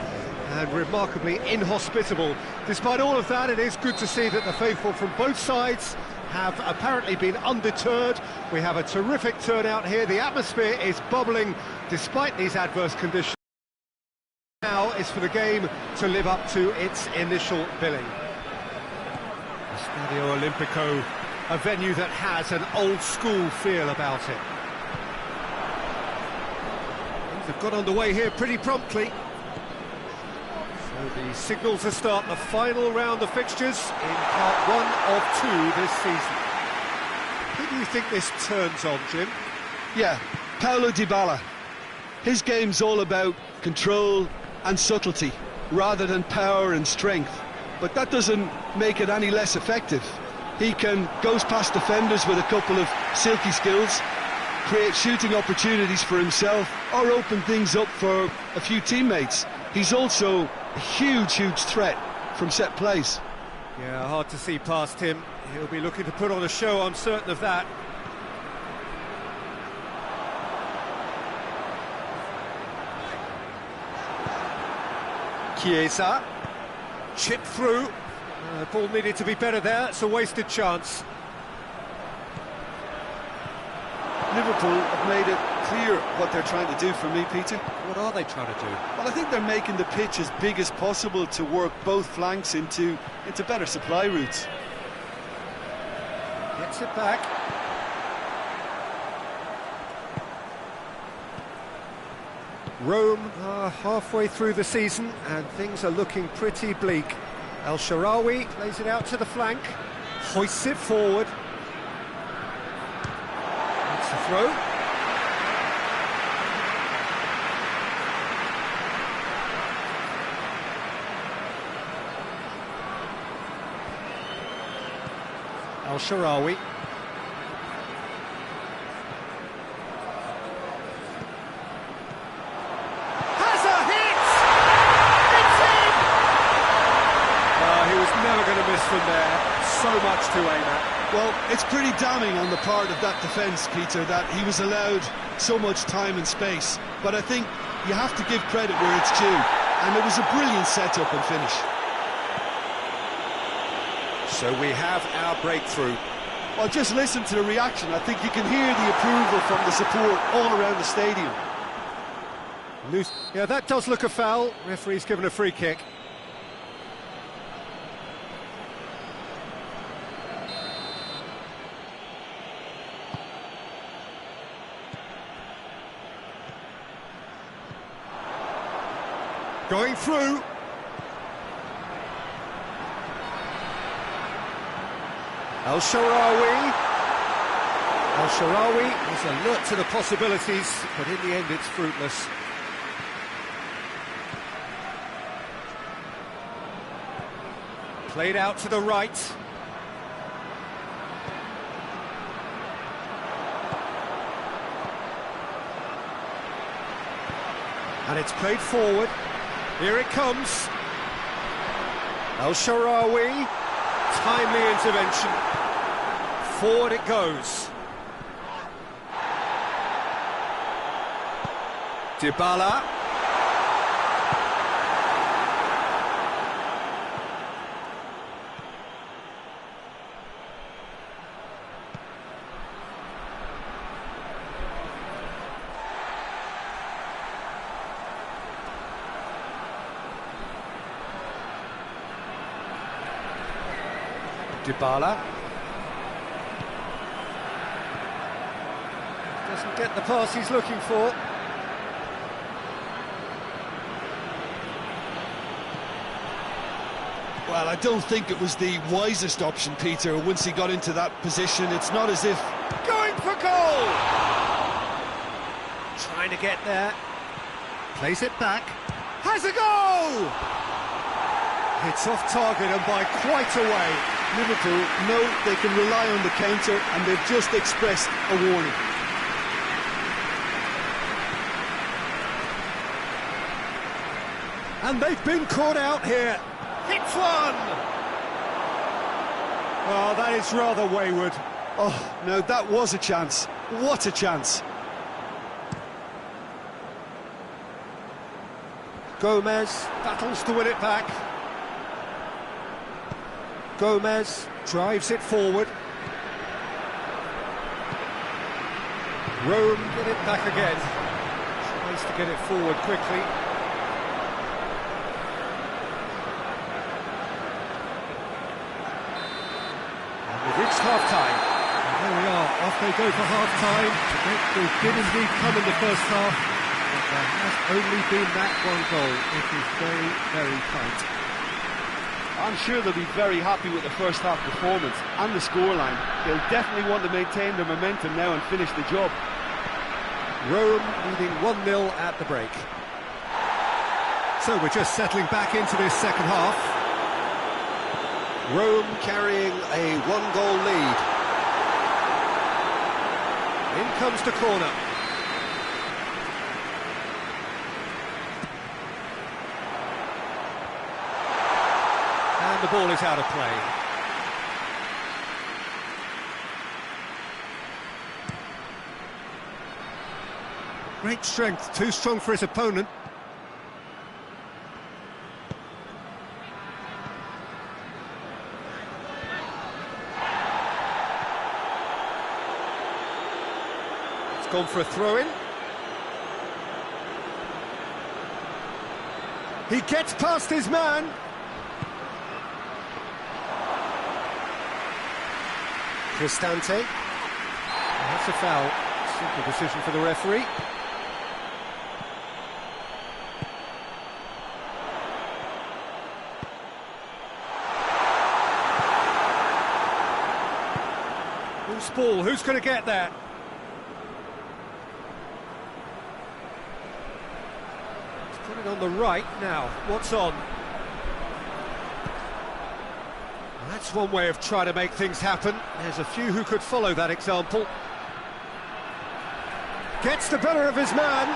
and remarkably inhospitable. Despite all of that, it is good to see that the faithful from both sides have apparently been undeterred. We have a terrific turnout here. The atmosphere is bubbling despite these adverse conditions. Now is for the game to live up to its initial billing. Stadio Olimpico, a venue that has an old-school feel about it. They've got underway here pretty promptly. So the signal to start the final round of fixtures in part 1 of 2 this season. Who do you think this turns on, Jim? Yeah, Paulo Dybala. His game's all about control and subtlety, rather than power and strength. But that doesn't make it any less effective. He goes past defenders with a couple of silky skills, create shooting opportunities for himself, or open things up for a few teammates. He's also a huge threat from set plays. Yeah, hard to see past him. He'll be looking to put on a show, I'm certain of that. Chiesa, chip through. The ball needed to be better there, it's a wasted chance. Liverpool have made it clear what they're trying to do for me, Peter. What are they trying to do? Well, I think they're making the pitch as big as possible to work both flanks into better supply routes. Gets it back. Rome are halfway through the season and things are looking pretty bleak. El Shaarawy plays it out to the flank, hoists it forward. That's the throw. El Shaarawy. From there, so much to aim at. Well, it's pretty damning on the part of that defence, Peter, that he was allowed so much time and space. But I think you have to give credit where it's due, and it was a brilliant setup and finish. So we have our breakthrough. Well, just listen to the reaction. I think you can hear the approval from the support all around the stadium. Yeah, that does look a foul. Referee's given a free kick. Going through. El Shaarawy. El Shaarawy is alert to the possibilities, but in the end it's fruitless. Played out to the right. And it's played forward. Here it comes. El Shaarawy, timely intervention. Forward it goes. Dybala. Dybala doesn't get the pass he's looking for. Well, I don't think it was the wisest option, Peter, once he got into that position. It's not as if... Going for goal! Trying to get there. Plays it back. Has a goal! It's off target and by quite a way. Liverpool know they can rely on the counter, and they've just expressed a warning. And they've been caught out here. Hits one! Oh, that is rather wayward. Oh, no, that was a chance. What a chance. Gomez battles to win it back. Gomez drives it forward. Rome get it back again. Tries to get it forward quickly. And we've reached half-time. And there we are, off they go for half-time. They did indeed come in the first half, but there has only been that one goal. It is very, very tight. I'm sure they'll be very happy with the first half performance and the scoreline. They'll definitely want to maintain their momentum now and finish the job. Rome leading 1-0 at the break. So we're just settling back into this second half. Rome carrying a 1-goal lead. In comes the corner. And the ball is out of play. Great strength, too strong for his opponent. It's gone for a throw-in. He gets past his man. Cristante. That's a foul. Simple decision for the referee. Loose ball, who's going to get that? He's put it on the right now. What's on? Well, that's one way of trying to make things happen. There's a few who could follow that example. Gets the better of his man.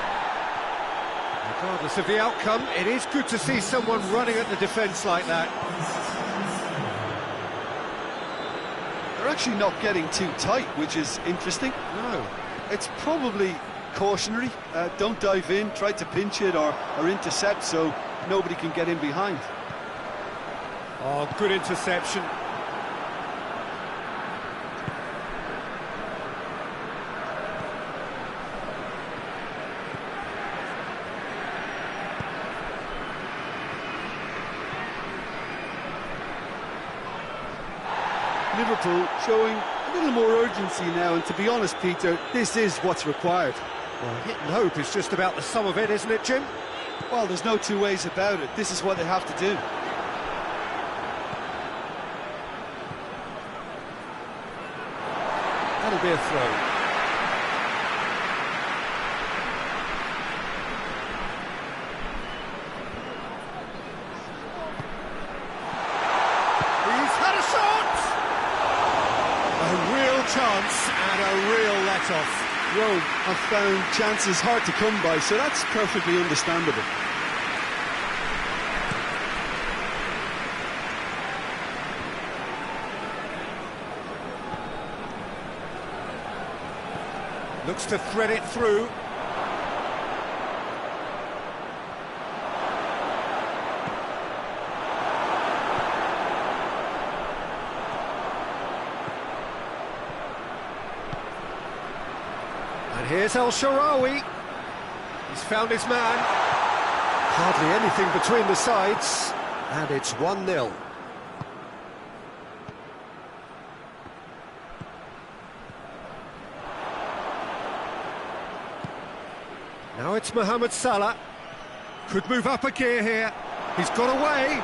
Regardless of the outcome, it is good to see someone running at the defence like that. They're actually not getting too tight, which is interesting. No. It's probably cautionary. Don't dive in, try to pinch it or intercept so nobody can get in behind. Oh, good interception. Liverpool showing a little more urgency now, and to be honest, Peter, this is what's required. Well, hit and hope is just about the sum of it, isn't it, Jim? Well, there's no two ways about it. This is what they have to do. That'll be a throw. He's had a shot! A real chance and a real let-off. Rome have found chances hard to come by, so that's perfectly understandable. Looks to thread it through. And here's El Shaarawy. He's found his man. Hardly anything between the sides. And it's 1-0. Now it's Mohamed Salah. Could move up a gear here. He's got away.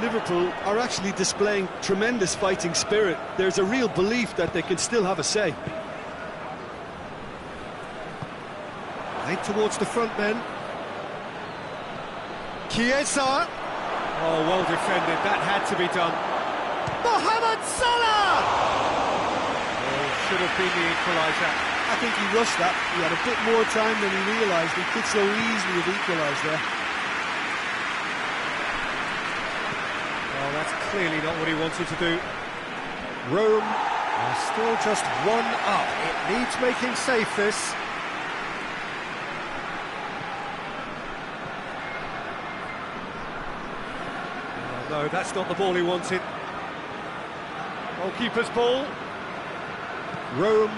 Liverpool are actually displaying tremendous fighting spirit. There's a real belief that they can still have a say. Right towards the front men. Chiesa. Oh, well defended. That had to be done. Mohamed Salah! Oh, should have been the equaliser. I think he rushed that. He had a bit more time than he realised. He could so easily have equalised there. Oh, that's clearly not what he wanted to do. Rome are still just 1 up. It needs making safe, this. No, that's not the ball he wanted. Goalkeeper's ball. Rome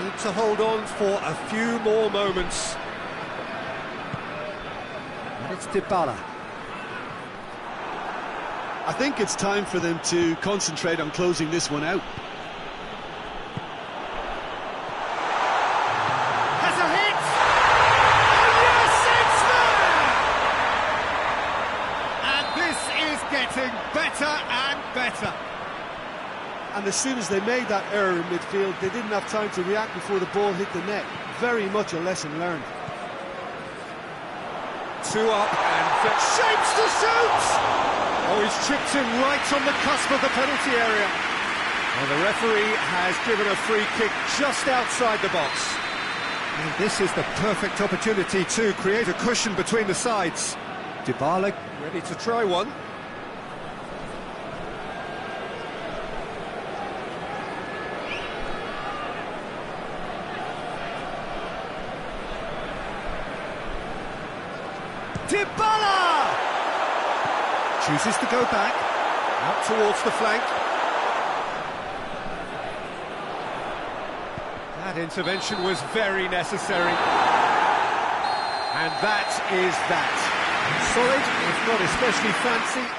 need to hold on for a few more moments. And it's Dybala. I think it's time for them to concentrate on closing this one out. Has a hit! Oh yes, it's there! And this is getting better and better. And as soon as they made that error in midfield, they didn't have time to react before the ball hit the net. Very much a lesson learned. 2 up and shapes to shoot! Oh, he's chipped in right on the cusp of the penalty area. And the referee has given a free kick just outside the box. And this is the perfect opportunity to create a cushion between the sides. Dybala ready to try one. Dybala! Chooses to go back, out towards the flank. That intervention was very necessary. And that is that. Solid, if not especially fancy.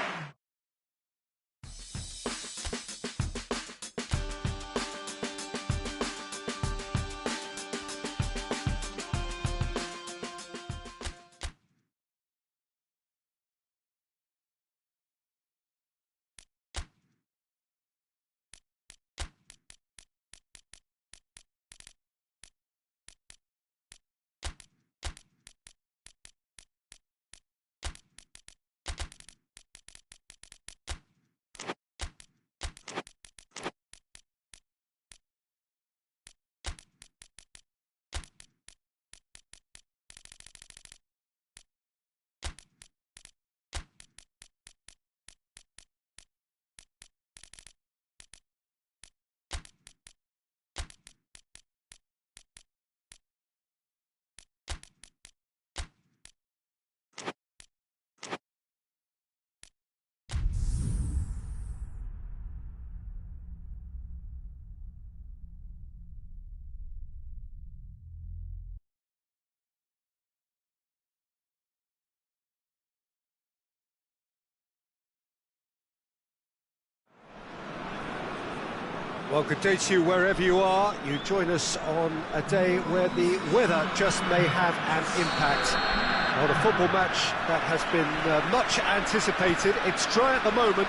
Well, good day to you wherever you are. You join us on a day where the weather just may have an impact on a football match that has been much anticipated. It's dry at the moment,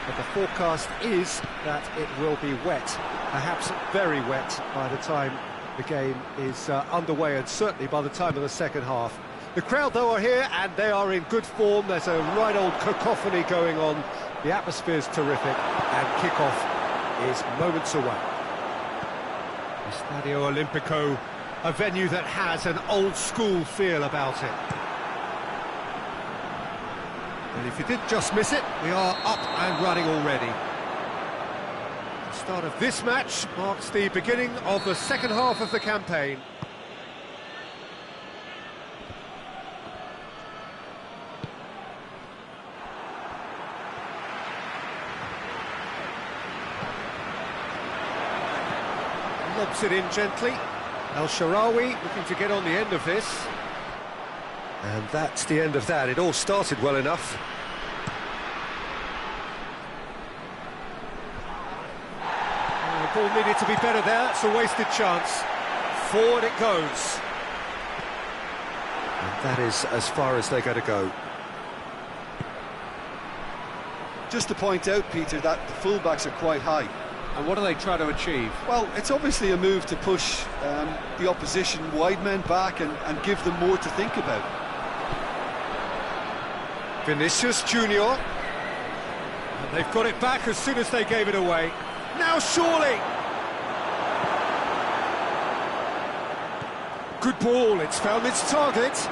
but the forecast is that it will be wet, perhaps very wet by the time the game is underway, and certainly by the time of the second half. The crowd, though, are here, and they are in good form. There's a right old cacophony going on. The atmosphere's terrific, and kick-off is moments away. Estadio Olimpico, a venue that has an old-school feel about it. And if you did just miss it, we are up and running already. The start of this match marks the beginning of the second half of the campaign. Lobs it in gently. El Shaarawy looking to get on the end of this. And that's the end of that. It all started well enough. Oh, the ball needed to be better there. It's a wasted chance. Forward it goes. And that is as far as they're going to go. Just to point out, Peter, that the fullbacks are quite high. And what do they try to achieve? Well, it's obviously a move to push the opposition wide men back and give them more to think about. Vinicius Junior. And they've got it back as soon as they gave it away. Now surely! Good ball, it's found its target.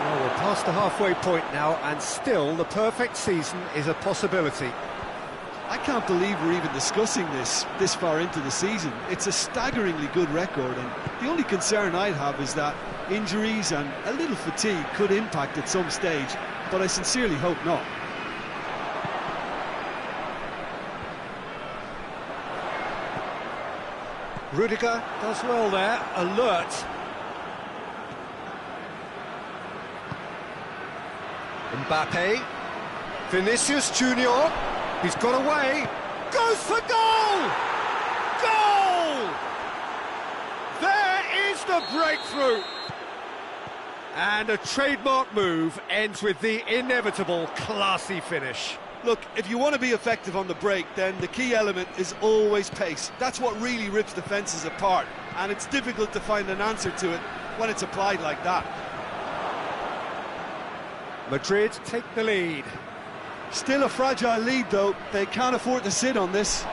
Well, we're past the halfway point now, and still the perfect season is a possibility. I can't believe we're even discussing this far into the season. It's a staggeringly good record, and the only concern I'd have is that injuries and a little fatigue could impact at some stage, but I sincerely hope not. Rudiger does well there, alert. Mbappe, Vinicius Junior, he's got away, goes for goal! Goal! There is the breakthrough! And a trademark move ends with the inevitable classy finish. Look, if you want to be effective on the break, then the key element is always pace. That's what really rips defences apart, and it's difficult to find an answer to it when it's applied like that. Madrid take the lead. Still a fragile lead, though. They can't afford to sit on this.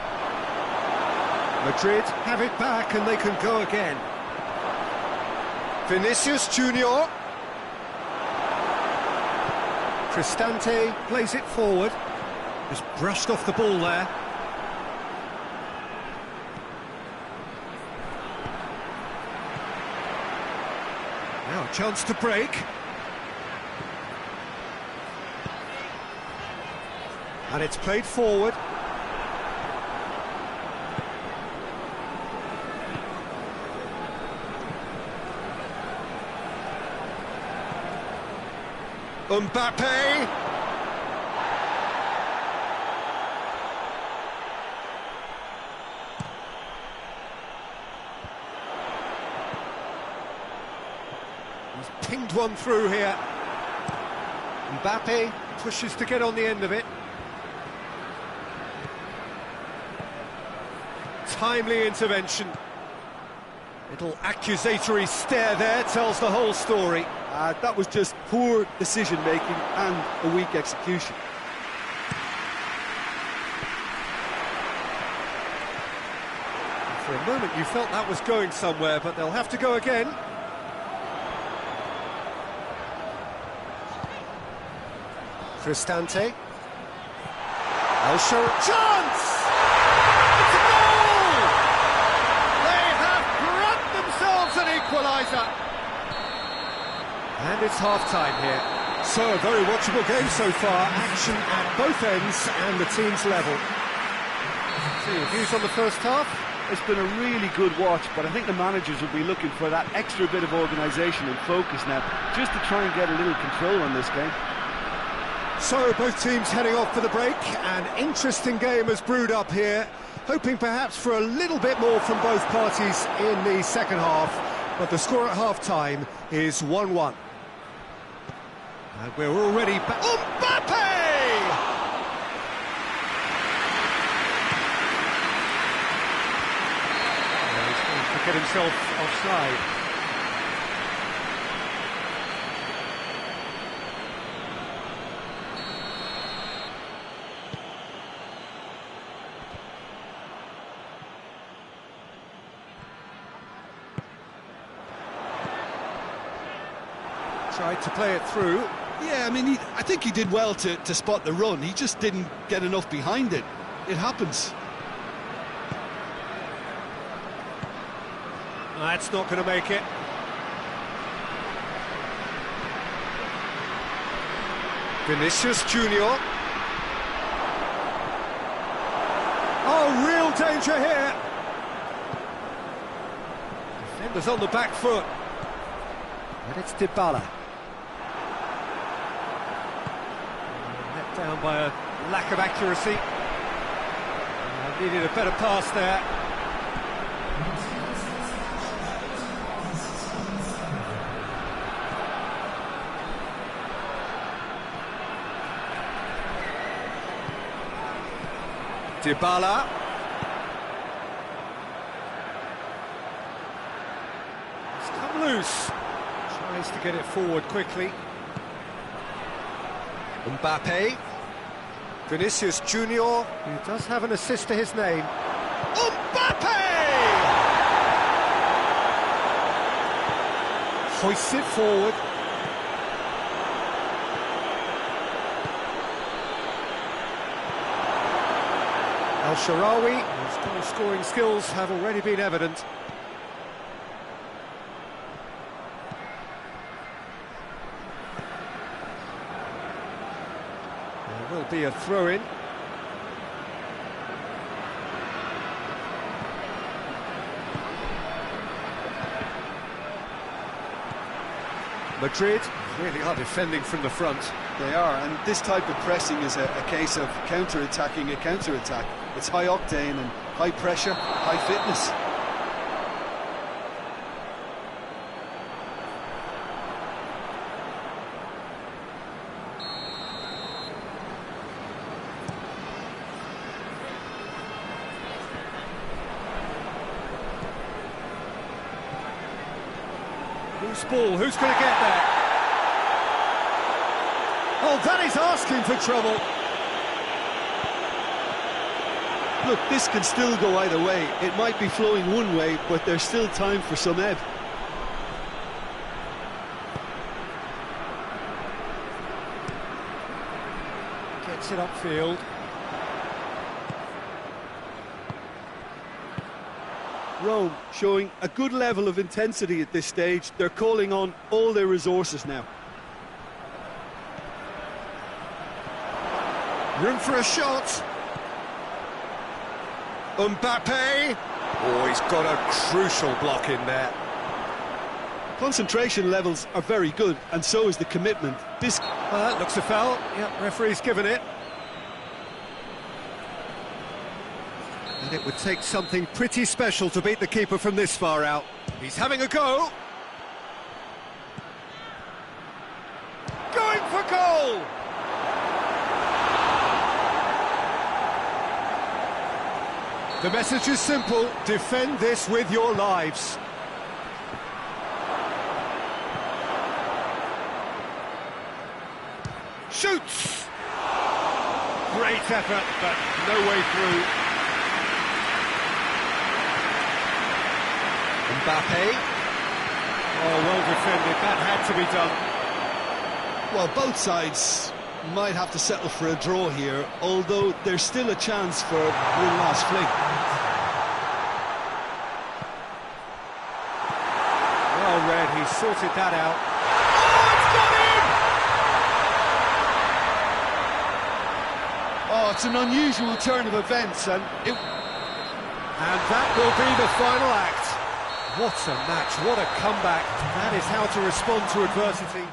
Madrid have it back and they can go again. Vinicius Junior. Cristante plays it forward. Just brushed off the ball there. Now a chance to break. And it's played forward. Mbappe! He's pinged one through here. Mbappe pushes to get on the end of it. Timely intervention. Little accusatory stare there tells the whole story. That was just poor decision-making and a weak execution. For a moment you felt that was going somewhere, but they'll have to go again. Cristante. El Shaarawy. Chance! It's a goal! They have grabbed themselves an equaliser. And it's half-time here. So, a very watchable game so far. Action at both ends and the team's level. So, your views on the first half? It's been a really good watch, but I think the managers will be looking for that extra bit of organisation and focus now, just to try and get a little control on this game. So, both teams heading off for the break. An interesting game has brewed up here, hoping perhaps for a little bit more from both parties in the second half, but the score at half-time is 1-1. And we're already back. Mbappe! He's going to get himself offside. Tried to play it through. Yeah, I mean, I think he did well to spot the run. He just didn't get enough behind it. It happens. That's not going to make it. Vinicius Junior. Oh, real danger here. Defenders on the back foot. And it's Dybala. Let down by a lack of accuracy. Needed a better pass there. Dybala. It's come loose. Tries to get it forward quickly. Mbappe. Vinicius Junior, who does have an assist to his name. Mbappe! Hoists it forward. Sharawi, whose goal-scoring skills have already been evident. There will be a throw-in. Madrid really are defending from the front. They are, and this type of pressing is a case of counter-attacking a counter-attack. It's high octane and high pressure, high fitness. Loose ball, who's going to get there? Oh, that is asking for trouble. Look, this can still go either way. It might be flowing one way, but there's still time for some ebb. Gets it upfield. Rome showing a good level of intensity at this stage. They're calling on all their resources now. Room for a shot. Mbappe. Oh, he's got a crucial block in there. Concentration levels are very good, and so is the commitment. This Looks a foul. Yep, referee's given it. And it would take something pretty special to beat the keeper from this far out. He's having a go. Going for goal! The message is simple: defend this with your lives. Shoots! Great effort, but no way through. Mbappe. Oh, well defended, that had to be done. Well, both sides might have to settle for a draw here, although there's still a chance for one last fling. Well read, he sorted that out. Oh, it's an unusual turn of events, and that will be the final act. What a match, what a comeback. That is how to respond to adversity.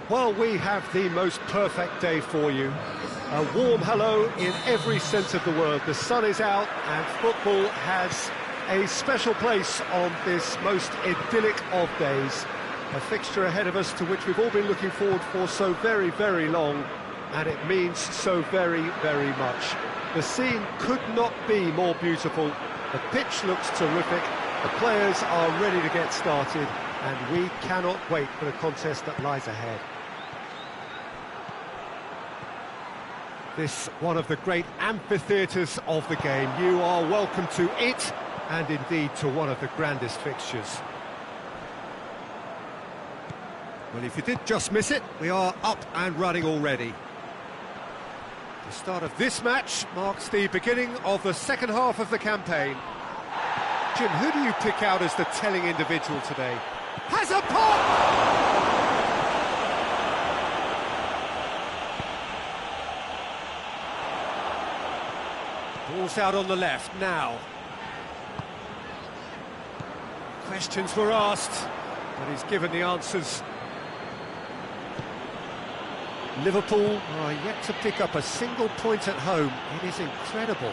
Well, we have the most perfect day for you. A warm hello in every sense of the word. The sun is out and football has a special place on this most idyllic of days. A fixture ahead of us to which we've all been looking forward for so very, very long, and it means so very, very much. The scene could not be more beautiful. The pitch looks terrific. The players are ready to get started, and we cannot wait for the contest that lies ahead. This one of the great amphitheatres of the game. You are welcome to it, and indeed to one of the grandest fixtures. Well, if you did just miss it, we are up and running already. The start of this match marks the beginning of the second half of the campaign. Jim, who do you pick out as the telling individual today? Has a pop! Ball's out on the left now. Questions were asked, but he's given the answers. Liverpool are yet to pick up a single point at home. It is incredible.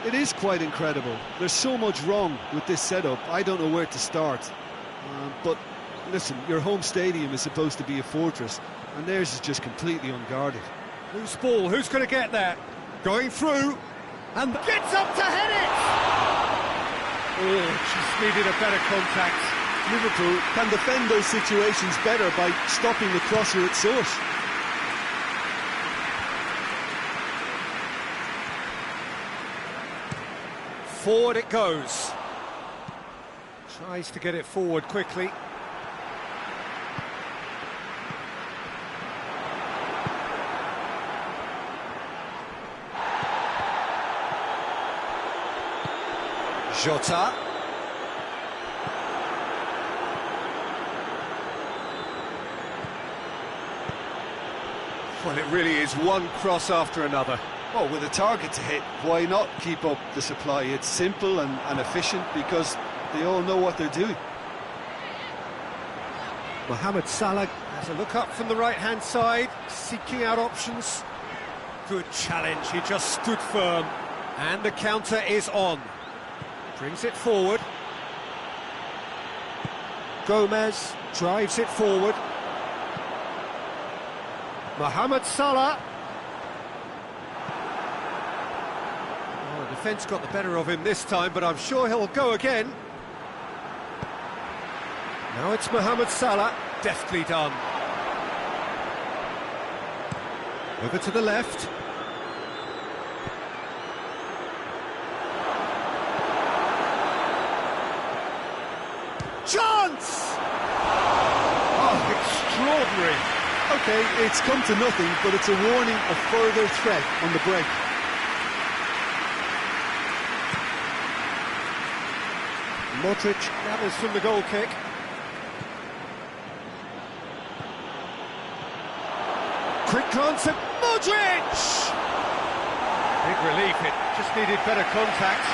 It is quite incredible. There's so much wrong with this setup. I don't know where to start. But listen, your home stadium is supposed to be a fortress, and theirs is just completely unguarded. Loose ball, who's going to get there? Going through, and gets up to head it! Oh, just needed a better contact. Liverpool can defend those situations better by stopping the crosser at source. Forward it goes. Tries to get it forward quickly. Jota. Well, it really is one cross after another. Well, with a target to hit, why not keep up the supply? It's simple and efficient because they all know what they're doing. Mohamed Salah has a look up from the right-hand side, seeking out options. Good challenge, he just stood firm. And the counter is on. Brings it forward. Gomez drives it forward. Mohamed Salah. Oh, the defence got the better of him this time, but I'm sure he'll go again. Now it's Mohamed Salah, deftly done. Over to the left. Chance! Oh, extraordinary. Okay, it's come to nothing, but it's a warning of further threat on the break. Modric gathers from the goal kick. Quick glance at Modric! Big relief, it just needed better contact.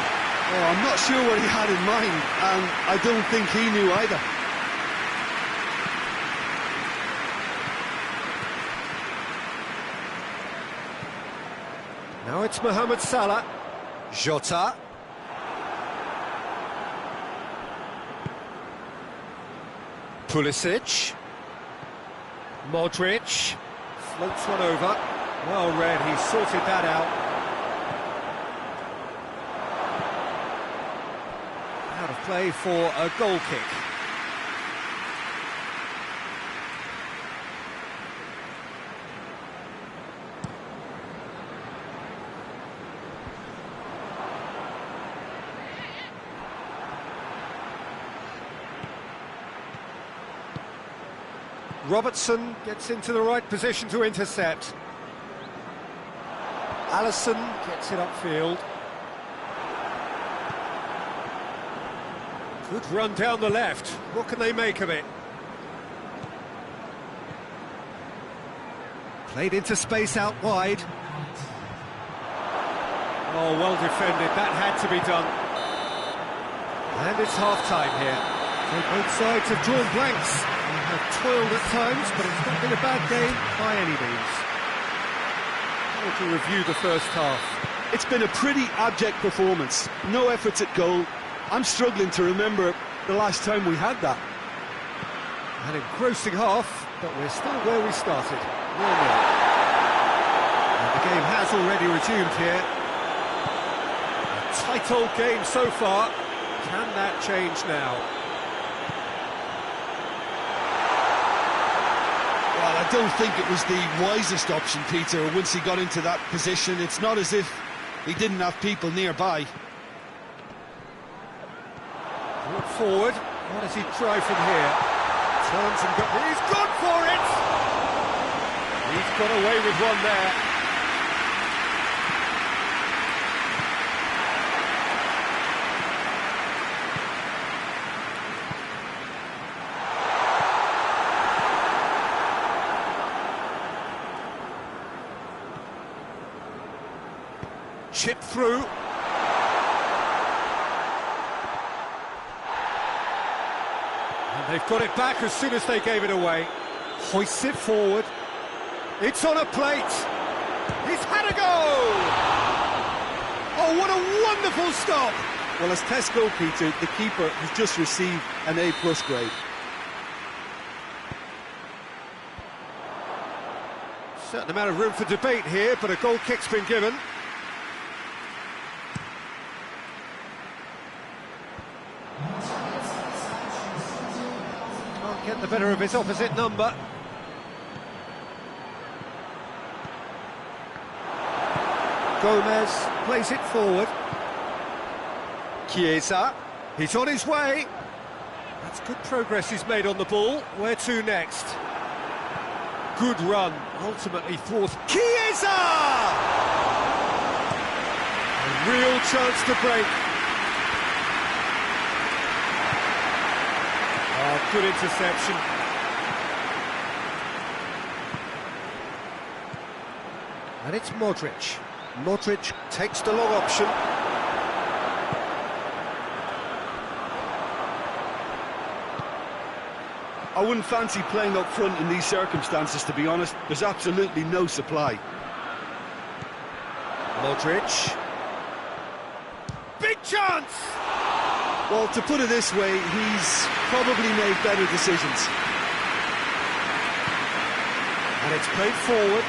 Oh, I'm not sure what he had in mind, and I don't think he knew either. Now it's Mohamed Salah. Jota. Pulisic. Modric. Floats one over. Well read, he sorted that out. Out of play for a goal kick. Robertson gets into the right position to intercept. Alisson gets it upfield. Good run down the left. What can they make of it? Played into space out wide. Oh, well defended. That had to be done. And it's half-time here. So both sides have drawn blanks. have toiled at times, but it's not been a bad game by any means. To review the first half. It's been a pretty abject performance. No efforts at goal. I'm struggling to remember the last time we had that. An engrossing half, but we're still where we started. 0-0. And the game has already resumed here. A tight old game so far. Can that change now? Well, I don't think it was the wisest option, Peter, once he got into that position. It's not as if he didn't have people nearby. Look forward. What does he try from here? Turns and he's gone for it! He's got away with one there. Chip through. And they've got it back as soon as they gave it away. Hoists it forward. It's on a plate. He's had a go! Oh, what a wonderful stop! Well, as tests go, Peter, the keeper has just received an A+ grade. Certain amount of room for debate here, but a goal kick's been given. Can't get the better of his opposite number. Gomez plays it forward. Chiesa, he's on his way. That's good progress he's made on the ball. Where to next? Good run, ultimately thwarts. Chiesa! A real chance to break. Oh, good interception. And it's Modric. Modric takes the long option. I wouldn't fancy playing up front in these circumstances, to be honest. There's absolutely no supply. Modric. Big chance! Well, to put it this way, he's probably made better decisions. And it's played forward.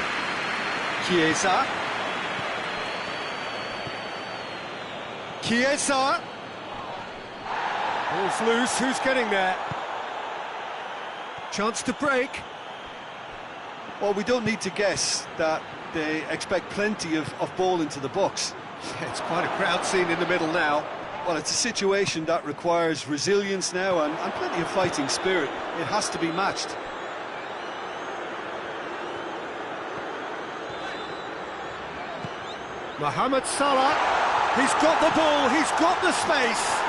Chiesa. Chiesa. Ball's loose, who's getting there? Chance to break. Well, we don't need to guess that they expect plenty of ball into the box. Yeah, it's quite a crowd scene in the middle now. Well, it's a situation that requires resilience now and plenty of fighting spirit. It has to be matched. Mohamed Salah, he's got the ball, he's got the space.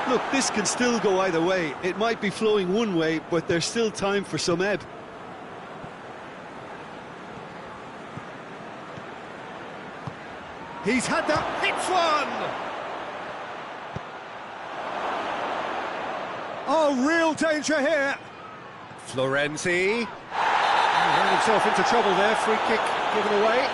Look, this can still go either way. It might be flowing one way, but there's still time for some ebb. He's had that, hits one! Oh, real danger here. Florenzi. He ran himself into trouble there, free kick given away.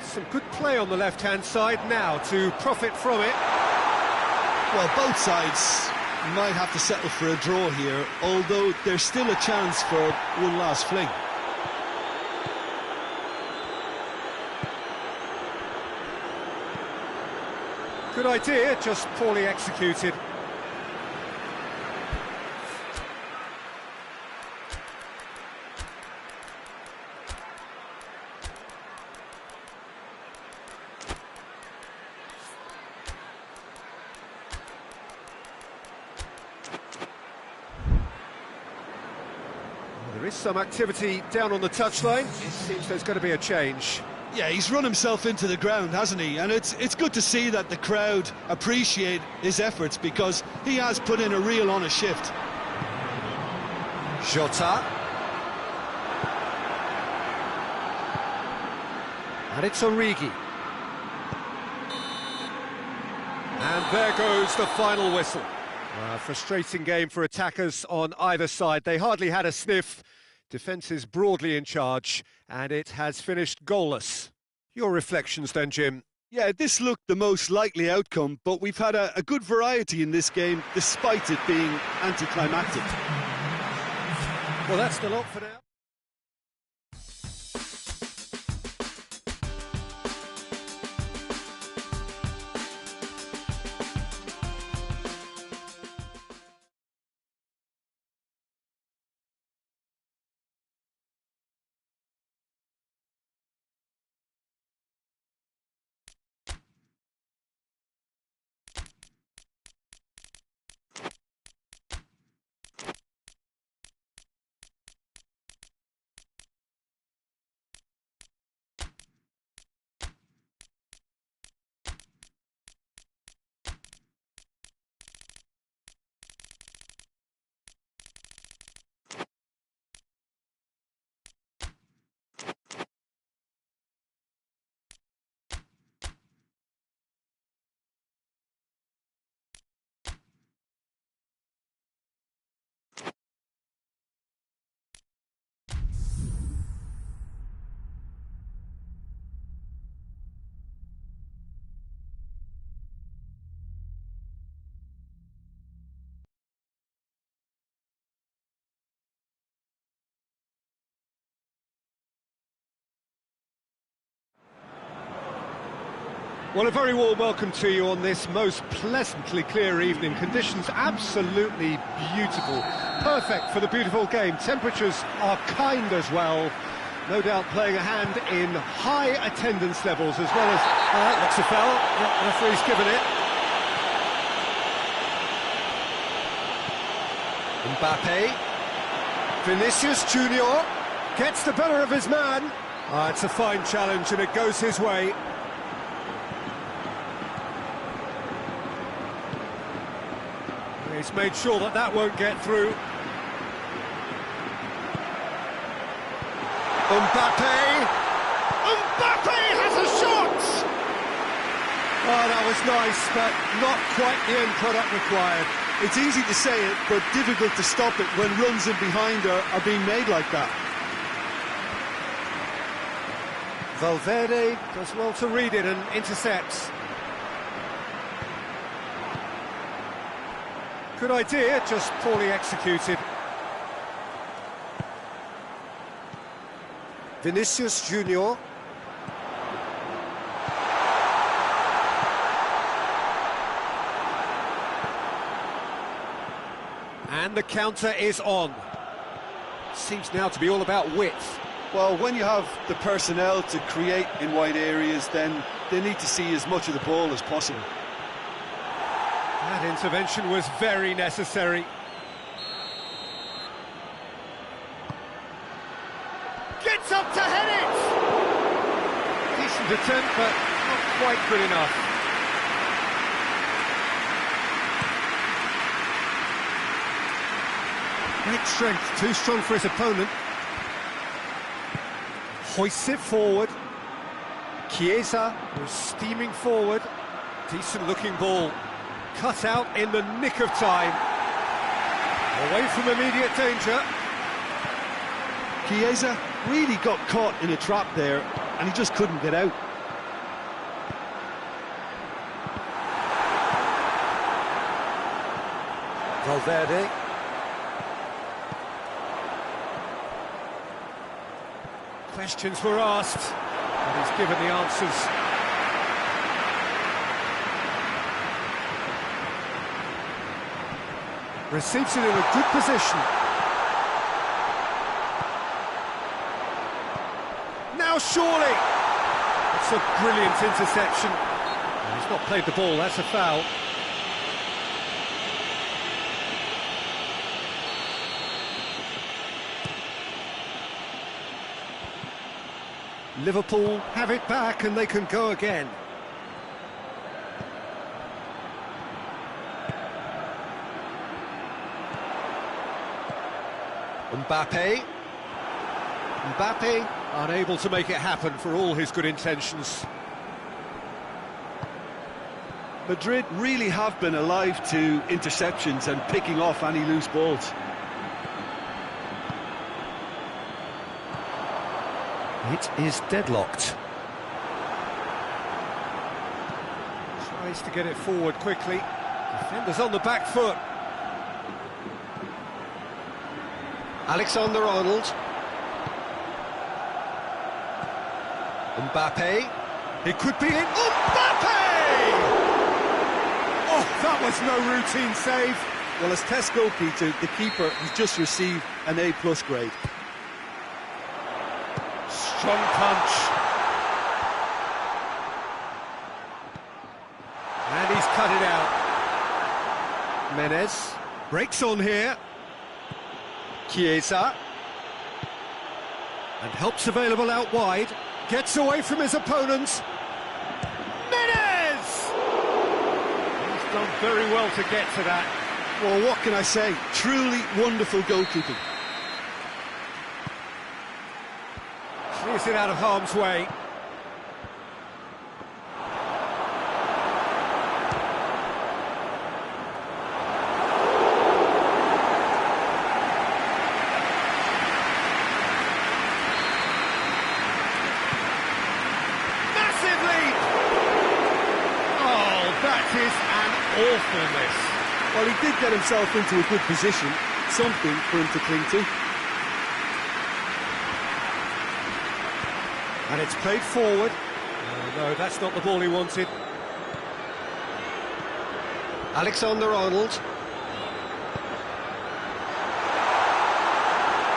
Some good play on the left-hand side now to profit from it. Well, both sides might have to settle for a draw here, although there's still a chance for one last fling. Good idea, just poorly executed. There is some activity down on the touchline. It seems there's going to be a change. Yeah, he's run himself into the ground, hasn't he? And it's good to see that the crowd appreciate his efforts because he has put in a real honest shift. Jota. And it's Origi. And there goes the final whistle. A frustrating game for attackers on either side. They hardly had a sniff. Defence is broadly in charge, and it has finished goalless. Your reflections then, Jim? Yeah, this looked the most likely outcome, but we've had a good variety in this game, despite it being anticlimactic. Well, that's the lot for now. Well, a very warm welcome to you on this most pleasantly clear evening. Conditions absolutely beautiful. Perfect for the beautiful game. Temperatures are kind as well. No doubt playing a hand in high attendance levels as well as... looks a foul. The referee's given it. Mbappe. Vinicius Junior gets the better of his man. It's a fine challenge and it goes his way. He's made sure that that won't get through. Mbappe! Mbappe has a shot! Oh, that was nice, but not quite the end product required. It's easy to say it, but difficult to stop it when runs in behind are being made like that. Valverde does well to read it and intercepts. Good idea, just poorly executed. Vinicius Junior. And the counter is on. Seems now to be all about width. Well, when you have the personnel to create in wide areas, then they need to see as much of the ball as possible. That intervention was very necessary. Gets up to head it! Decent attempt, but not quite good enough. Great strength, too strong for his opponent. Hoists it forward. Chiesa was steaming forward. Decent looking ball. Cut out in the nick of time. Away from immediate danger. Chiesa really got caught in a trap there, and he just couldn't get out. Valverde. Questions were asked, and he's given the answers. Receives it in a good position. Now surely! It's a brilliant interception. He's not played the ball, that's a foul. Liverpool have it back and they can go again. Mbappe. Unable to make it happen for all his good intentions. Madrid really have been alive to interceptions and picking off any loose balls. It is deadlocked. Tries to get it forward quickly. Defenders on the back foot. Alexander-Arnold. Mbappe. It could be in. Mbappe! Oh, that was no routine save. Well, as test goalkeeper, the keeper has just received an A+ grade. Strong punch. And he's cut it out. Menez breaks on here. Chiesa. And help's available out wide. Gets away from his opponents. Menez! He's done very well to get to that. Well, what can I say? Truly wonderful goalkeeping. Clears it out of harm's way. Massive lead! Oh, that is an awful miss. Well, he did get himself into a good position, something for him to cling to. And it's played forward. Oh, no, that's not the ball he wanted. Alexander-Arnold.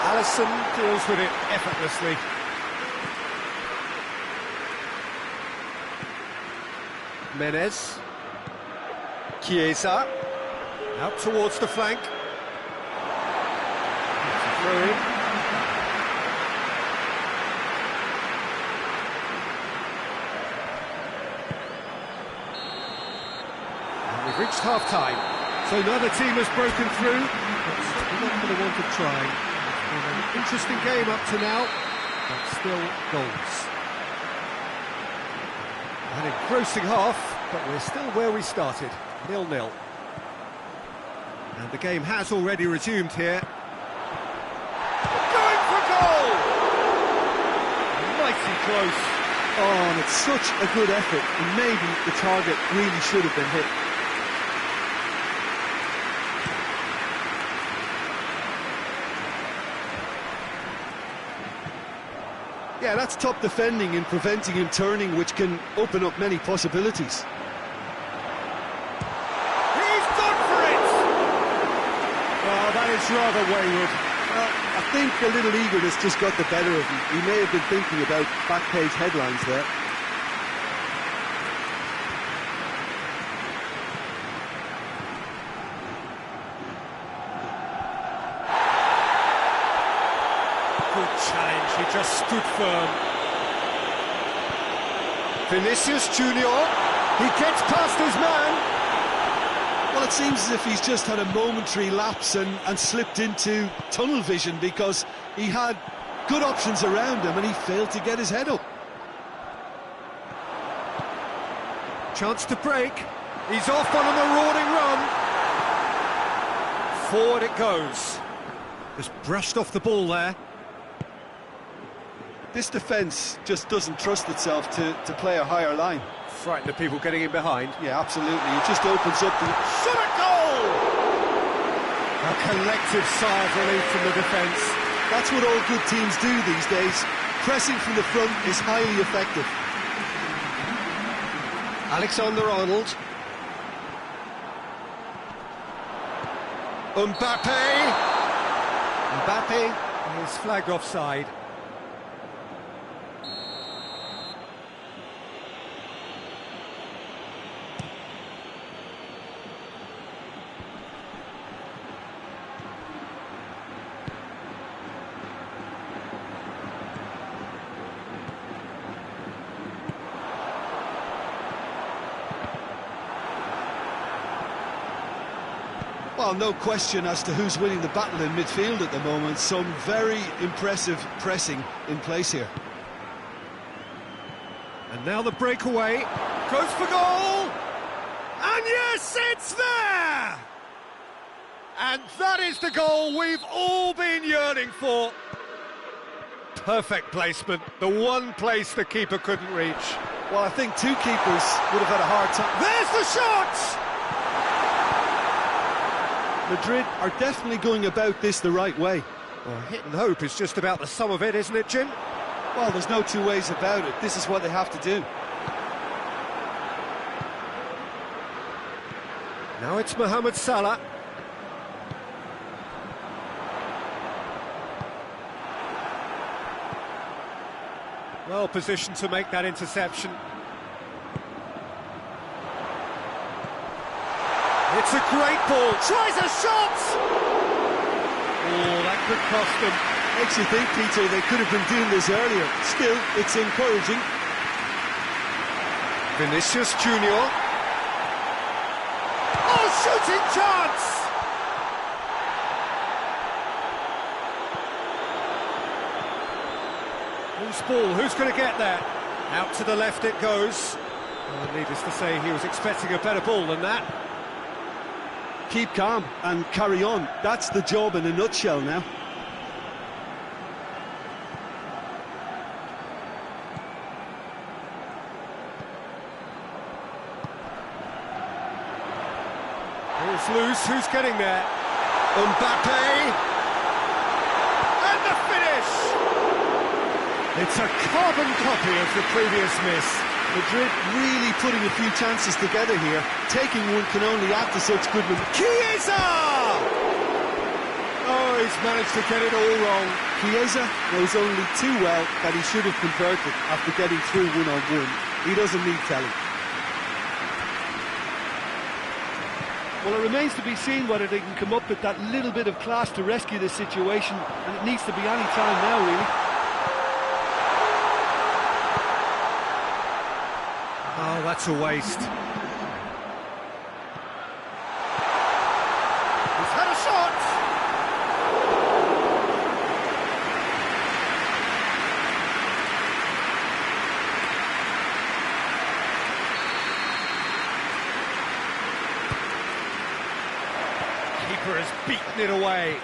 Alisson deals with it effortlessly. Menez. Chiesa. Out towards the flank. Throw in. We've reached half-time, so neither team has broken through, but we're not going to want to try. It's been an interesting game up to now, but still goals. An engrossing half, but we're still where we started, 0-0. And the game has already resumed here. Going for goal! Mighty close. Oh, and it's such a good effort, and maybe the target really should have been hit. Yeah, that's top defending and preventing him turning, which can open up many possibilities. He's gone for it! Oh, that is rather wayward. I think a little eagerness just got the better of him. He may have been thinking about back-page headlines there. Good challenge, he just stood firm. Vinicius Junior, he gets past his man. Well, it seems as if he's just had a momentary lapse and slipped into tunnel vision, because he had good options around him and he failed to get his head up. Chance to break. He's off on a marauding run. Forward it goes. Just brushed off the ball there. This defence just doesn't trust itself to play a higher line. Frightened of people getting in behind. Yeah, absolutely. It just opens up the... Shot a goal! A collective sigh of relief from the defence. That's what all good teams do these days. Pressing from the front is highly effective. Alexander-Arnold. Mbappe! Mbappe is flagged offside. Well, no question as to who's winning the battle in midfield at the moment. Some very impressive pressing in place here. Now the breakaway, goes for goal, and yes, it's there! And that is the goal we've all been yearning for. Perfect placement, the one place the keeper couldn't reach. Well, I think two keepers would have had a hard time. There's the shot! Madrid are definitely going about this the right way. Well, hit and hope is just about the sum of it, isn't it, Jim? Well, there's no two ways about it. This is what they have to do. Now it's Mohamed Salah. Well positioned to make that interception. It's a great ball, tries a shot! Oh, that could cost them. Makes you think, Peter, they could have been doing this earlier. Still, it's encouraging. Vinicius Junior. Oh, shooting chance! Loose ball, who's going to get there? Out to the left it goes. Well, needless to say, he was expecting a better ball than that. Keep calm and carry on. That's the job in a nutshell now. Ball's loose, who's getting there? Mbappe! And the finish! It's a carbon copy of the previous miss. Madrid really putting a few chances together here. Taking one can only add to such good ones. Chiesa! Oh, he's managed to get it all wrong. Chiesa knows only too well that he should have converted after getting through one-on-one. He doesn't need telling. Well, it remains to be seen whether they can come up with that little bit of class to rescue the situation, and it needs to be any time now, really. Oh, that's a waste. He's had a shot! Keeper has beaten it away.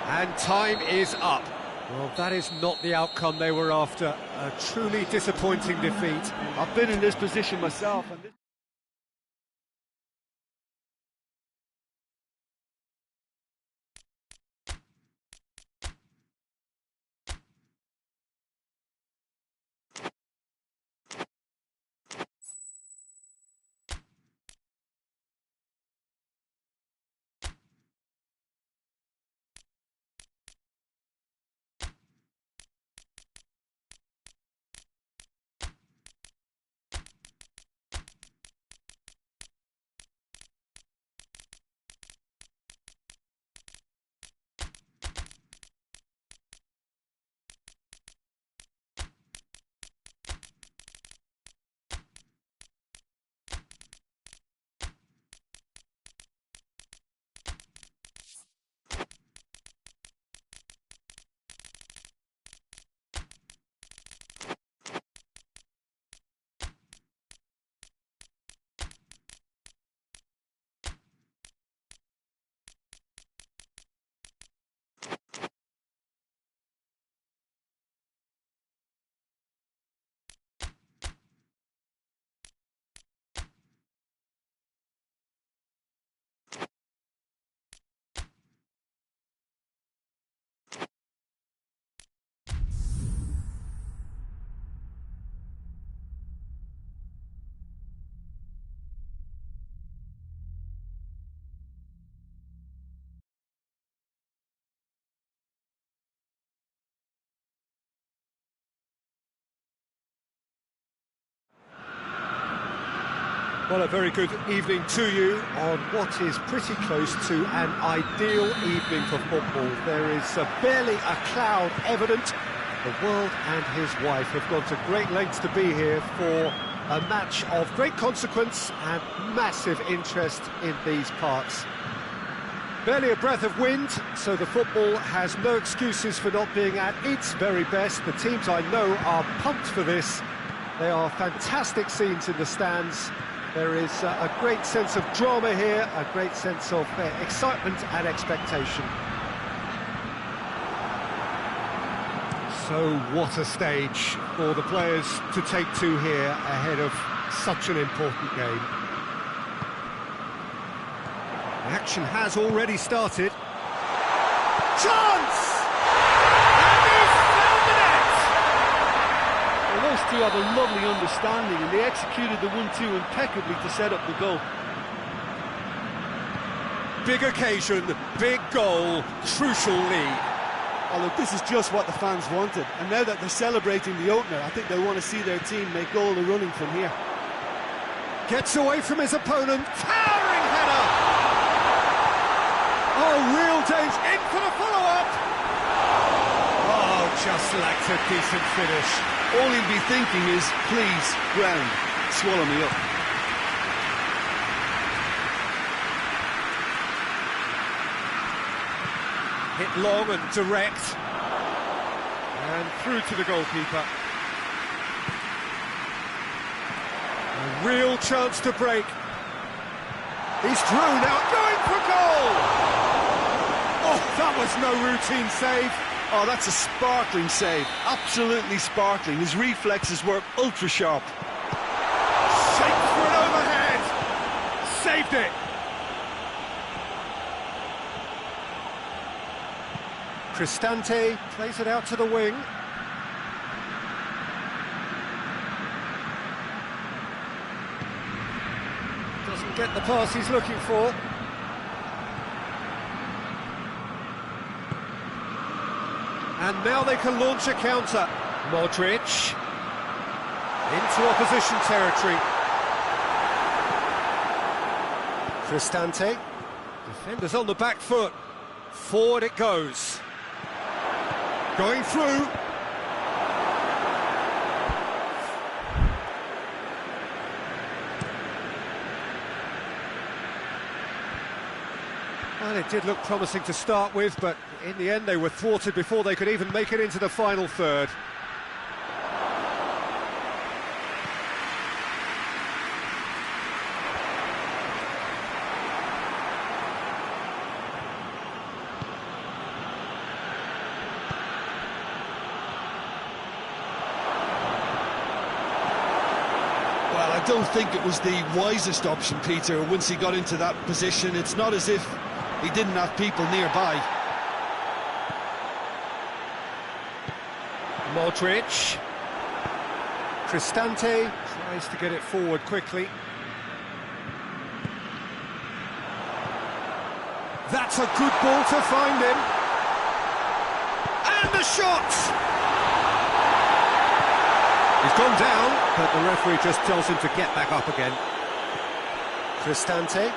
And time is up. Well, that is not the outcome they were after. A truly disappointing defeat. I've been in this position myself. And well, a very good evening to you on what is pretty close to an ideal evening for football. There is barely a cloud evident. The world and his wife have gone to great lengths to be here for a match of great consequence and massive interest in these parts. Barely a breath of wind, so the football has no excuses for not being at its very best. The teams I know are pumped for this. They are fantastic scenes in the stands. There is a great sense of drama here, a great sense of excitement and expectation. So what a stage for the players to take to here ahead of such an important game. The action has already started. Chance! And he's found the net! Well, those two have a lovely understanding, and they executed the 1-2 impeccably to set up the goal. Big occasion, big goal, crucial lead. Oh, look, this is just what the fans wanted, and now that they're celebrating the opener, I think they want to see their team make all the running from here. Gets away from his opponent, towering header! Oh, real danger, in for the follow-up! Oh, just lacked a decent finish. All he'll be thinking is, please, ground, swallow me up. Hit long and direct. And through to the goalkeeper. A real chance to break. He's through now, going for goal! Oh, that was no routine save. Oh, that's a sparkling save. Absolutely sparkling. His reflexes were ultra sharp. Shaped for an overhead. Saved it. Cristante plays it out to the wing. Doesn't get the pass he's looking for. And now they can launch a counter. Modric into opposition territory. Cristante. Defenders on the back foot. Forward it goes. Going through. Well, it did look promising to start with, but in the end they were thwarted before they could even make it into the final third. Well, I don't think it was the wisest option, Peter, once he got into that position. It's not as if he didn't have people nearby. Modric. Cristante tries to get it forward quickly. That's a good ball to find him. And the shot! He's gone down, but the referee just tells him to get back up again. Cristante.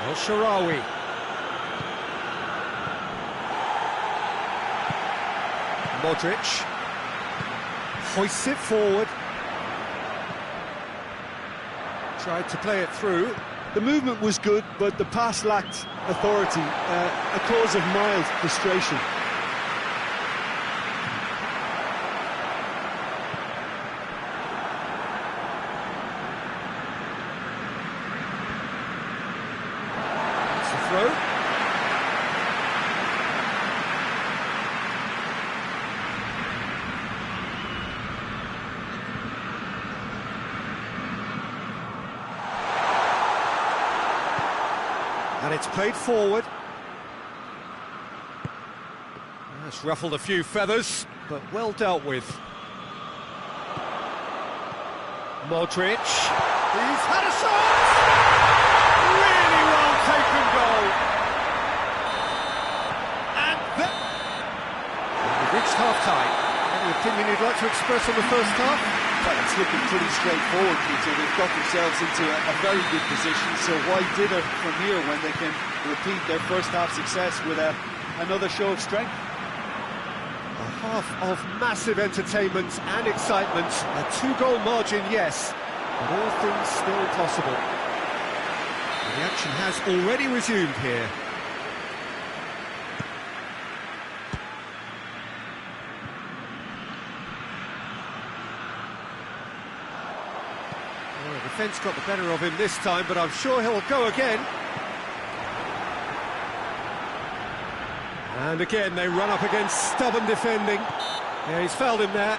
El Shaarawy. Modric hoists it forward. Tried to play it through. The movement was good, but the pass lacked authority, a cause of mild frustration. It's a throw. And it's played forward. That's ruffled a few feathers, but well dealt with. Modric. He's had a shot! Really well taken goal. And we've reached half-time. Any opinion you'd like to express on the first half? Well, it's looking pretty straightforward, Peter. They've got themselves into a very good position, so why dither from here when they can repeat their first half success with another show of strength? A half of massive entertainment and excitement. A 2-goal margin, yes, but all things still possible. The action has already resumed here. Well, the defence got the better of him this time, but I'm sure he'll go again. And again, they run up against stubborn defending. Yeah, he's fouled him there.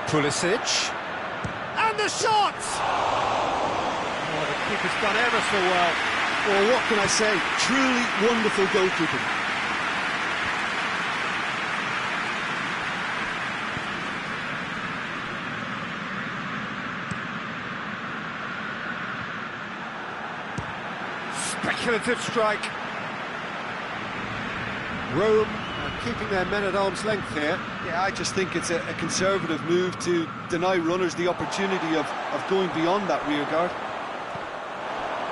Pulisic. And the shot! Oh, the keeper's done ever so well. Well, what can I say? Truly wonderful goalkeeping. Speculative strike. Rome are keeping their men at arm's length here. Yeah, I just think it's a conservative move to deny runners the opportunity of going beyond that rear guard.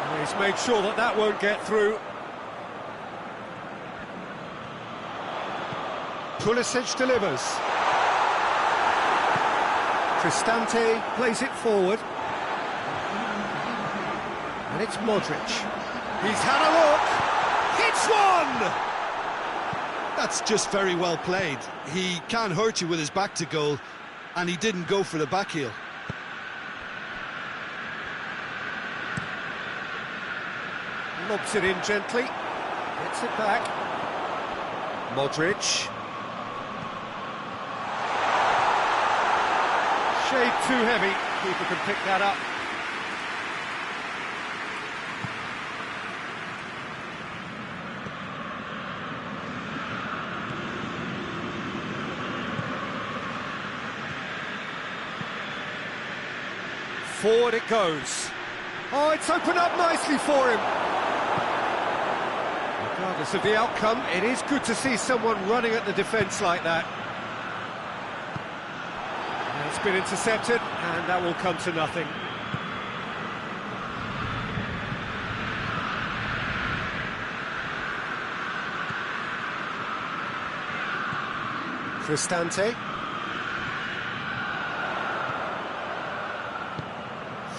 And he's made sure that that won't get through. Pulisic delivers. Cristante plays it forward. And it's Modric. He's had a look. Hits one! That's just very well played. He can't hurt you with his back to goal, and he didn't go for the back heel. Lobs it in gently. Gets it back. Modric. Shade too heavy. Keeper can pick that up. Forward it goes. Oh, it's opened up nicely for him. Regardless of the outcome, it is good to see someone running at the defence like that. And it's been intercepted, and that will come to nothing. Cristante.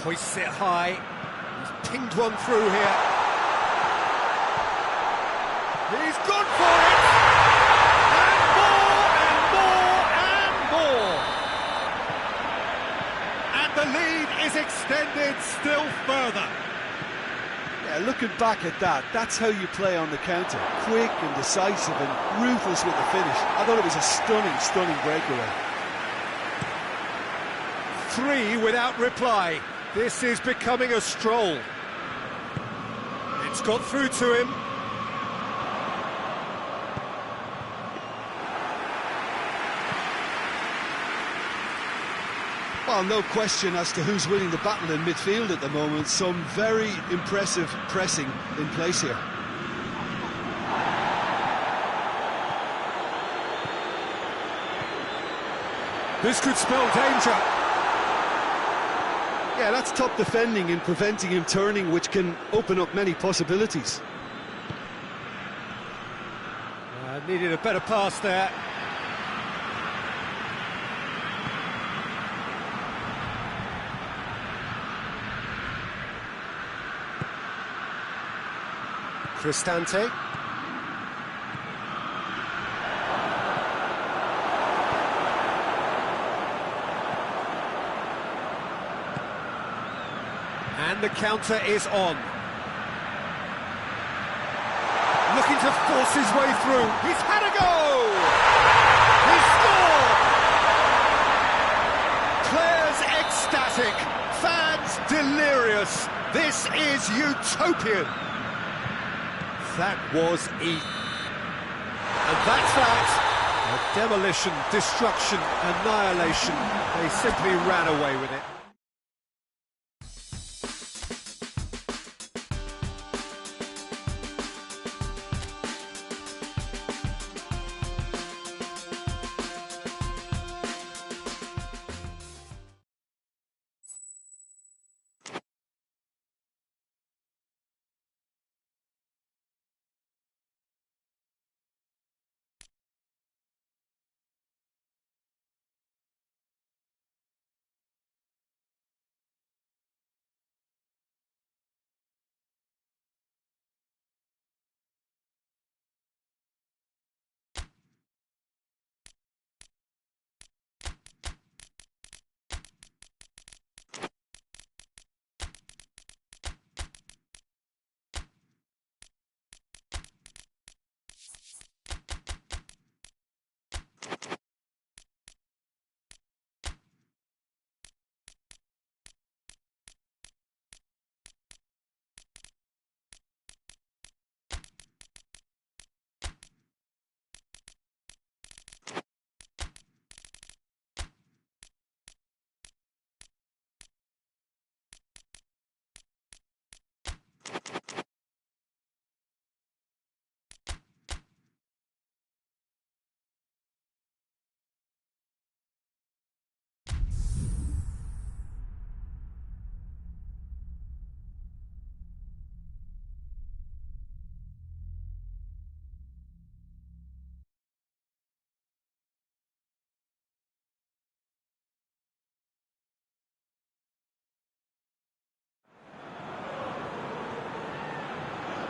Hoists it high. He's pinged one through here. He's gone for it! And more, and more, and more! And the lead is extended still further. Yeah, looking back at that, that's how you play on the counter. Quick and decisive and ruthless with the finish. I thought it was a stunning, stunning breakaway. 3 without reply. This is becoming a stroll. It's got through to him. Well, no question as to who's winning the battle in midfield at the moment. Some very impressive pressing in place here. This could spell danger. Yeah, that's top defending and preventing him turning, which can open up many possibilities. Needed a better pass there. Cristante. And the counter is on. Looking to force his way through. He's had a go! He scored! Players ecstatic, fans delirious. This is utopian. That was And that's that. A demolition, destruction, annihilation. They simply ran away with it.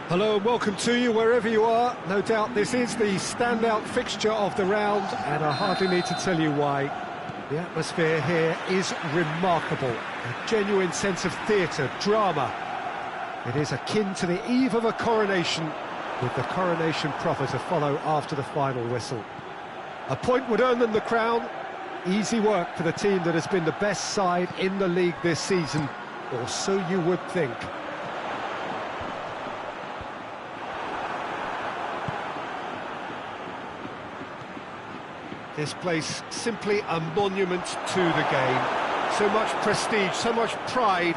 Hello and welcome to you wherever you are. No doubt this is the standout fixture of the round, and I hardly need to tell you why. The atmosphere here is remarkable. A genuine sense of theatre, drama. It is akin to the eve of a coronation, with the coronation proper to follow after the final whistle. A point would earn them the crown. Easy work for the team that has been the best side in the league this season, or so you would think. This place simply a monument to the game. So much prestige, so much pride,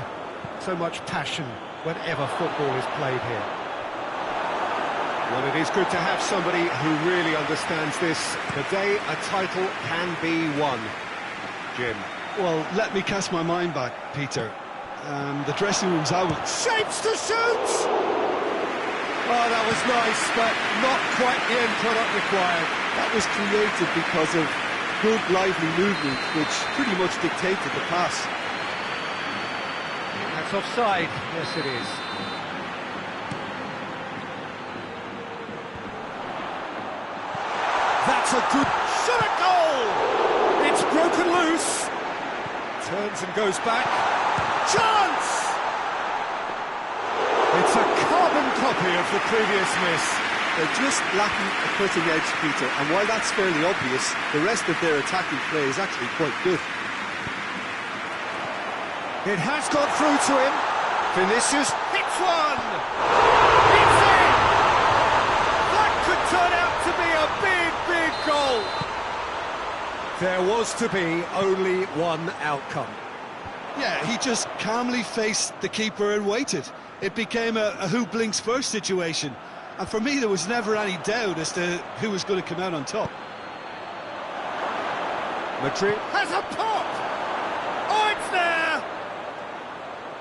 so much passion whenever football is played here. Well, it is good to have somebody who really understands this. The day a title can be won. Jim. Well, let me cast my mind back, Peter. The dressing room's out. Shapes to shoot! Oh, that was nice, but not quite the end product required. That was created because of good, lively movement, which pretty much dictated the pass. That's offside. Yes, it is. That's a good shot at goal! It's broken loose. Turns and goes back. Chance! It's a carbon copy of the previous miss. They're just lacking a cutting edge, Peter, and while that's fairly obvious, the rest of their attacking play is actually quite good. It has got through to him. Vinicius hits one! It's in! That could turn out to be a big, big goal. There was to be only one outcome. Yeah, he just calmly faced the keeper and waited. It became a who blinks first situation. And for me, there was never any doubt as to who was going to come out on top. Madrid has a pop! Oh, it's there!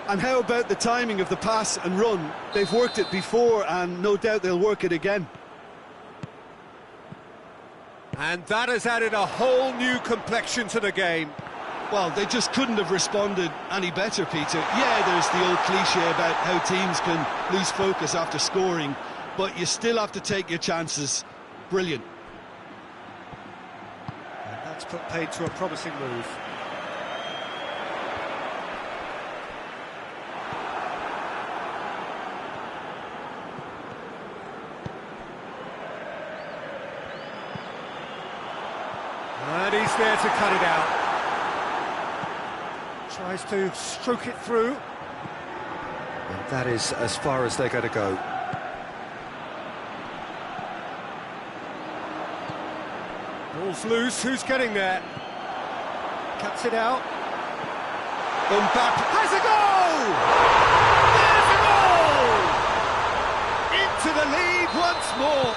And how about the timing of the pass and run? They've worked it before, and no doubt they'll work it again. And that has added a whole new complexion to the game. Well, they just couldn't have responded any better, Peter. Yeah, there's the old cliche about how teams can lose focus after scoring, but you still have to take your chances. Brilliant. And that's put paid to a promising move. And he's there to cut it out. Tries to stroke it through. And that is as far as they're going to go. Ball's loose, who's getting there? Cuts it out. Mbappe has a goal! Into the lead once more.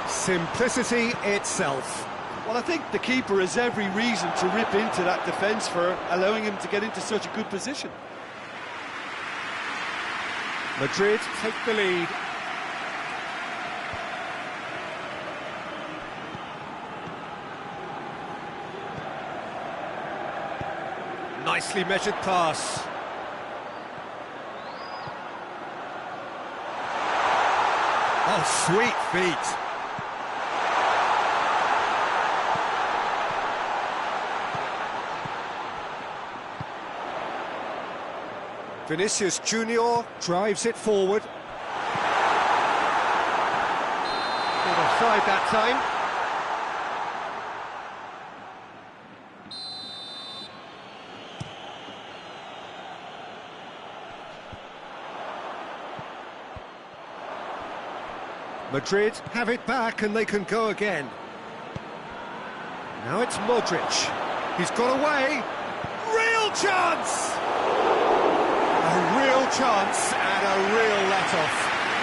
Simplicity itself. Well, I think the keeper has every reason to rip into that defence for allowing him to get into such a good position. Madrid take the lead. Nicely measured pass. Oh, sweet feet. Vinicius Junior drives it forward. Not offside that time. Madrid have it back and they can go again. Now it's Modric. He's got away. Real chance! A real chance and a real let-off.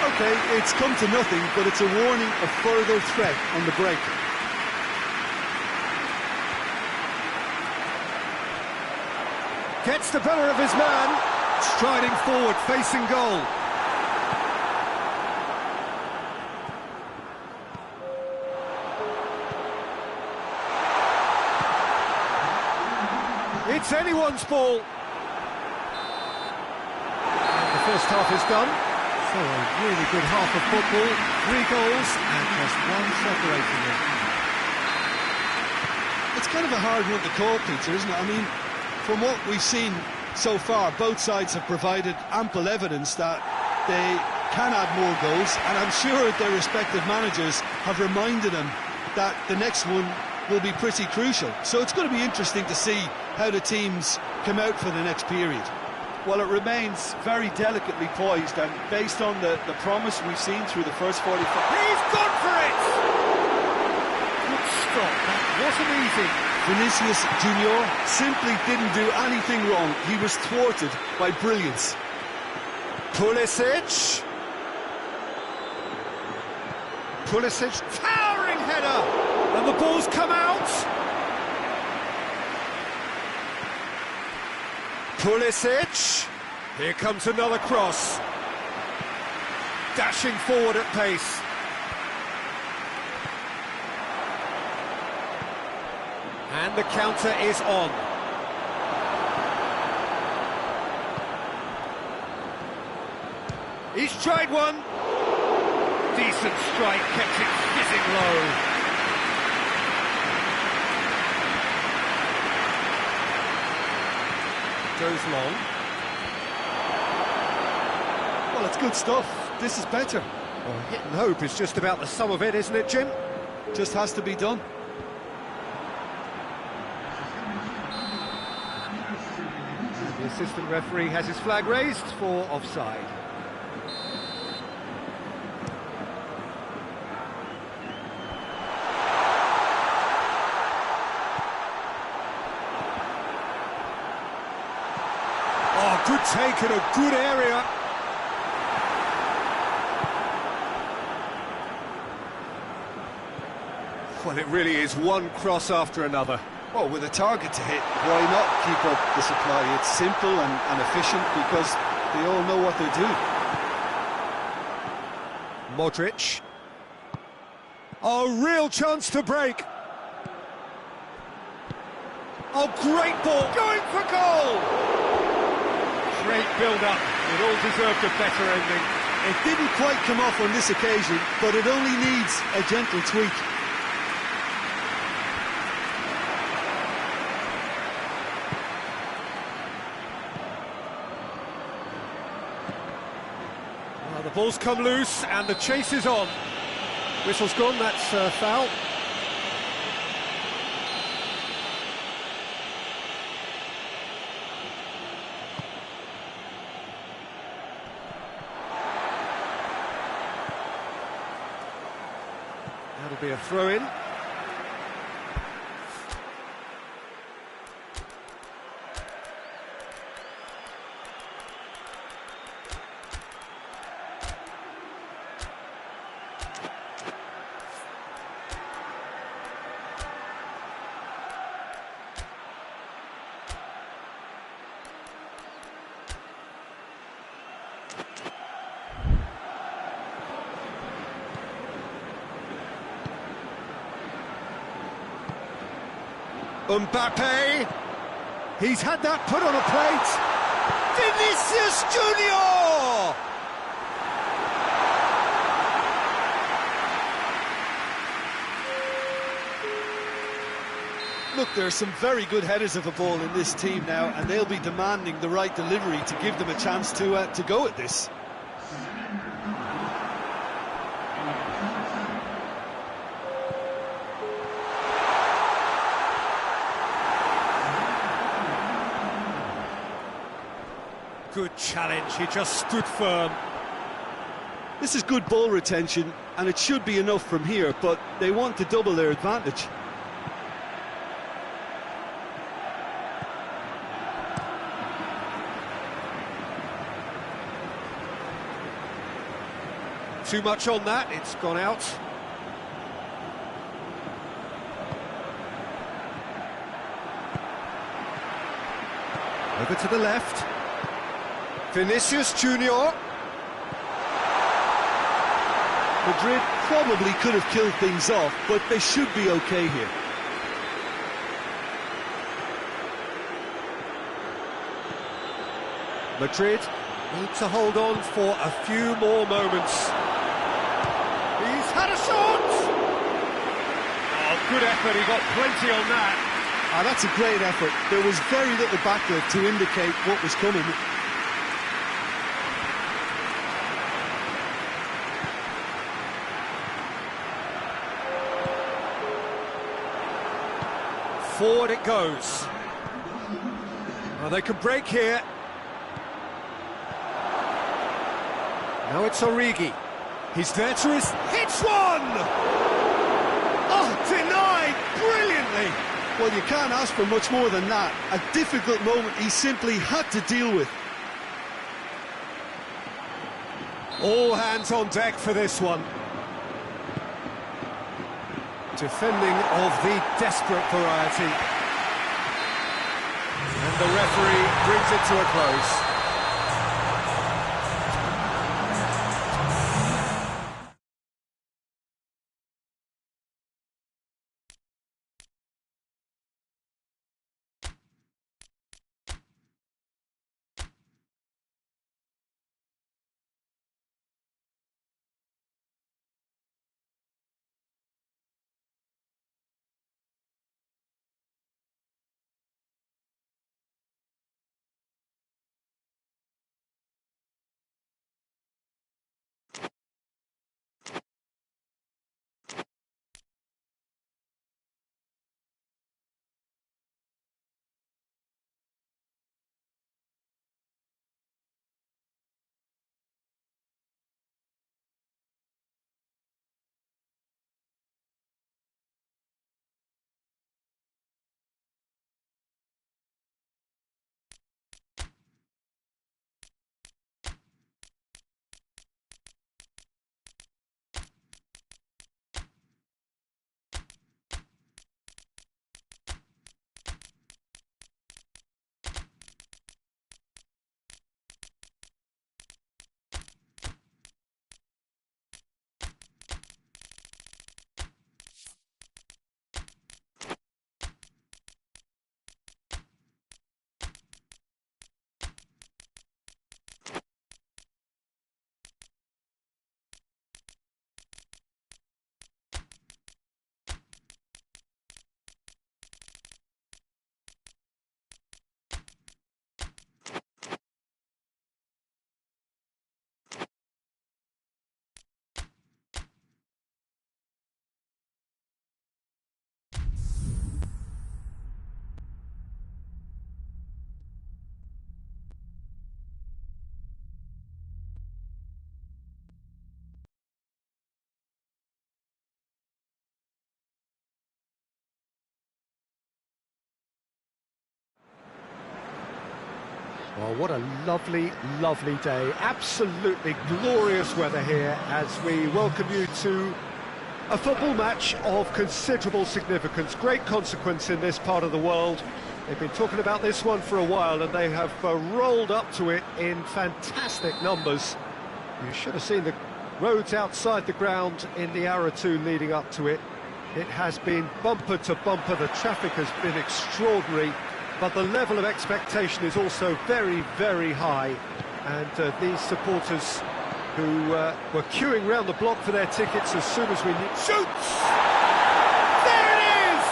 OK, it's come to nothing, but it's a warning of further threat on the break. Gets the better of his man. Striding forward, facing goal. It's anyone's ball. And the first half is done. So a really good half of football, 3 goals and just 1 separating them. It's kind of a hard one to call, Peter, isn't it? I mean, from what we've seen so far, both sides have provided ample evidence that they can add more goals, and I'm sure their respective managers have reminded them that the next one will be pretty crucial. So it's going to be interesting to see how the teams come out for the next period. Well, it remains very delicately poised, and based on the promise we've seen through the first 45... He's gone for it! Good stop, that wasn't easy. Vinicius Junior simply didn't do anything wrong. He was thwarted by brilliance. Pulisic, towering header, and the ball's come out. Pulisic, here comes another cross. Dashing forward at pace. And the counter is on. He's tried one. Decent strike, kept it fizzing low. Goes long. Well, it's good stuff. This is better. Well, hit and hope is just about the sum of it, isn't it, Jim? Just has to be done. The assistant referee has his flag raised for offside. Oh, good take in a good area. Well, it really is one cross after another. Well, with a target to hit, why not keep up the supply? It's simple and efficient because they all know what they do. Modric. Oh, real chance to break. Oh, great ball. Going for goal. Great build-up. It all deserved a better ending. It didn't quite come off on this occasion, but it only needs a gentle tweak. Well, the ball's come loose and the chase is on. Whistle's gone, that's foul. That'll be a throw-in. Mbappe, he's had that put on a plate. Vinicius Junior! Look, there are some very good headers of a ball in this team now, and they'll be demanding the right delivery to give them a chance to go at this. Good challenge, he just stood firm. This is good ball retention, and it should be enough from here, but they want to double their advantage. Too much on that, it's gone out. Over to the left. Vinicius Junior. Madrid probably could have killed things off, but they should be okay here. Madrid Need to hold on for a few more moments. He's had a shot! Oh, good effort, he got plenty on that. Ah, that's a great effort. There was very little backlift to indicate what was coming. Forward it goes. Well, they can break here. Now it's Origi. He's there to his... Hits one! Oh, denied brilliantly. Well, you can't ask for much more than that. A difficult moment he simply had to deal with. All hands on deck for this one. Defending of the desperate variety. And the referee brings it to a close. Well, what a lovely, lovely day. Absolutely glorious weather here as we welcome you to a football match of considerable significance. Great consequence in this part of the world. They've been talking about this one for a while and they have rolled up to it in fantastic numbers. You should have seen the roads outside the ground in the hour or two leading up to it. It has been bumper to bumper. The traffic has been extraordinary. But the level of expectation is also very, very high. And these supporters who were queuing round the block for their tickets as soon as we knew... Shoots! There it is!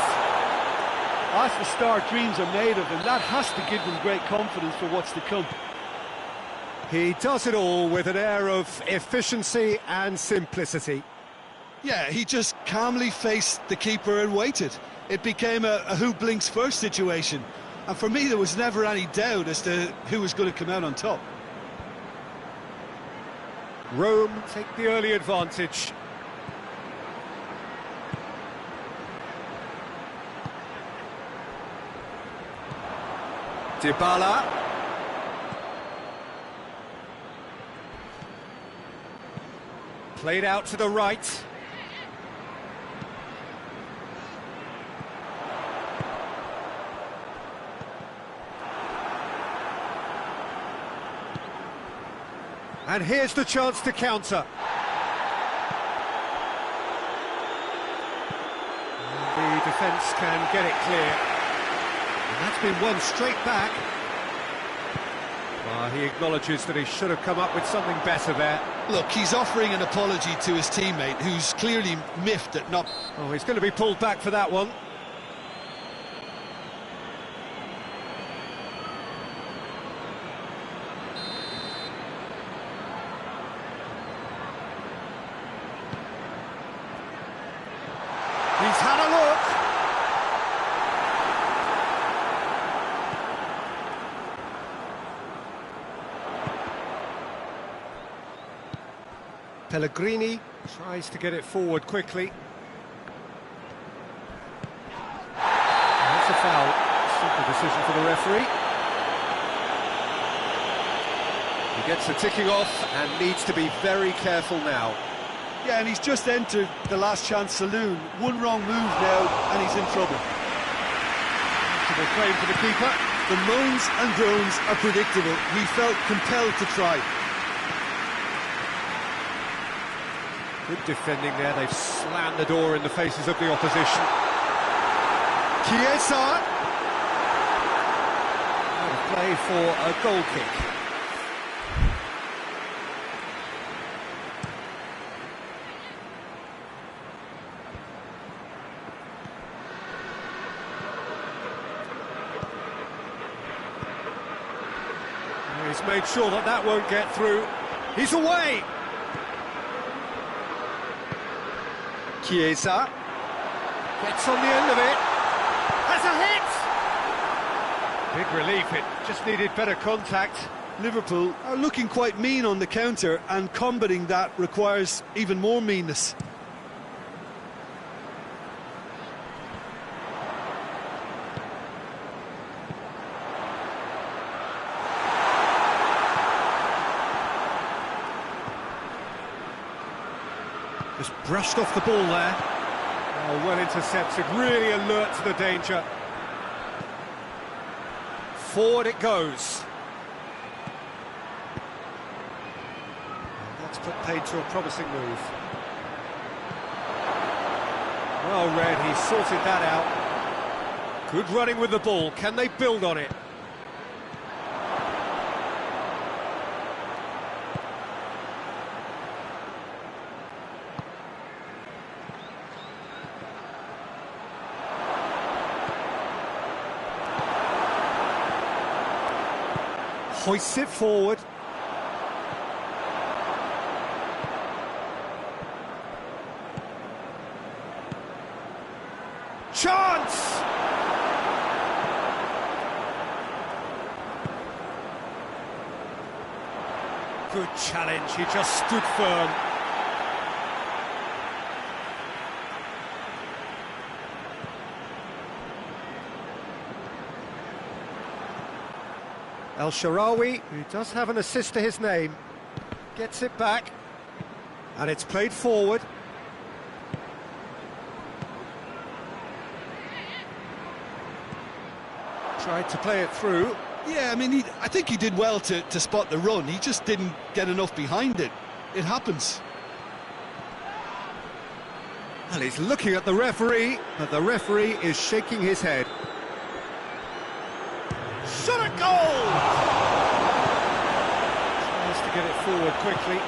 That's the start dreams are made of, and that has to give them great confidence for what's to come. He does it all with an air of efficiency and simplicity. Yeah, he just calmly faced the keeper and waited. It became a who blinks first situation. And for me, there was never any doubt as to who was going to come out on top. Rome take the early advantage. Dybala. Played out to the right. And here's the chance to counter. And the defence can get it clear. And that's been won straight back. He acknowledges that he should have come up with something better there. Look, he's offering an apology to his teammate, who's clearly miffed at not... Oh, he's going to be pulled back for that one. He's had a look. Pellegrini tries to get it forward quickly. That's a foul. Simple decision for the referee. He gets the ticking off and needs to be very careful now. Yeah, and he's just entered the last chance saloon. One wrong move now, and he's in trouble. Comfortable claim for the keeper. The moans and groans are predictable. He felt compelled to try. Good defending there. They've slammed the door in the faces of the opposition. Chiesa. Out of play for a goal kick. He's made sure that that won't get through. He's away! Chiesa gets on the end of it. Has a hit! Big relief, it just needed better contact. Liverpool are looking quite mean on the counter, and combating that requires even more meanness. Just brushed off the ball there. Oh, well intercepted, really alert to the danger. Forward it goes. And that's put paid to a promising move. Well read, he sorted that out. Good running with the ball, can they build on it? Hoists it forward. Chance! Good challenge, he just stood firm. El Shaarawy, who does have an assist to his name, gets it back, and it's played forward. Tried to play it through. Yeah, I mean, I think he did well to spot the run. He just didn't get enough behind it. It happens. Well, he's looking at the referee, but the referee is shaking his head. Shot at goal! Tries to get it forward quickly.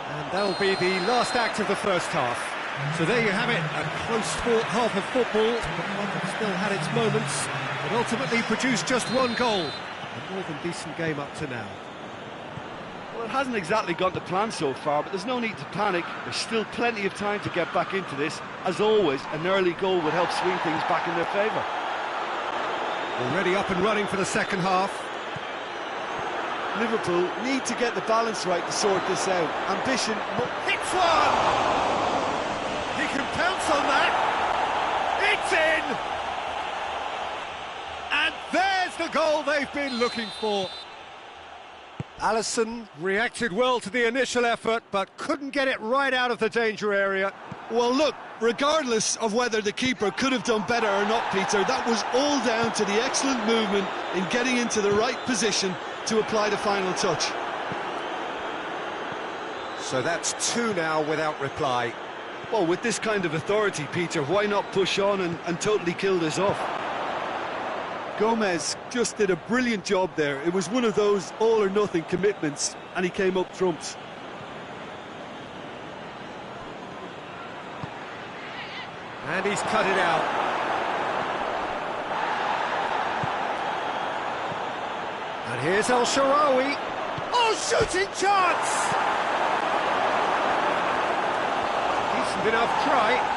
And that'll be the last act of the first half. So there you have it, a close fought half of football, but one that still had its moments, but ultimately produced just one goal. A more than decent game up to now. Well, it hasn't exactly gone to plan so far, but there's no need to panic. There's still plenty of time to get back into this. As always, an early goal would help swing things back in their favour. Already up and running for the second half. Liverpool need to get the balance right to sort this out. Ambition... Hits one! He can pounce on that. It's in! And there's the goal they've been looking for. Alisson reacted well to the initial effort, but couldn't get it right out of the danger area. Well, look, regardless of whether the keeper could have done better or not, Peter, that was all down to the excellent movement in getting into the right position to apply the final touch. So that's two now without reply. Well, with this kind of authority, Peter, why not push on and totally kill this off? Gomez just did a brilliant job there. It was one of those all-or-nothing commitments, and he came up trumps. And he's cut it out. And here's El Shaarawy. Oh, shooting chance! Decent enough try.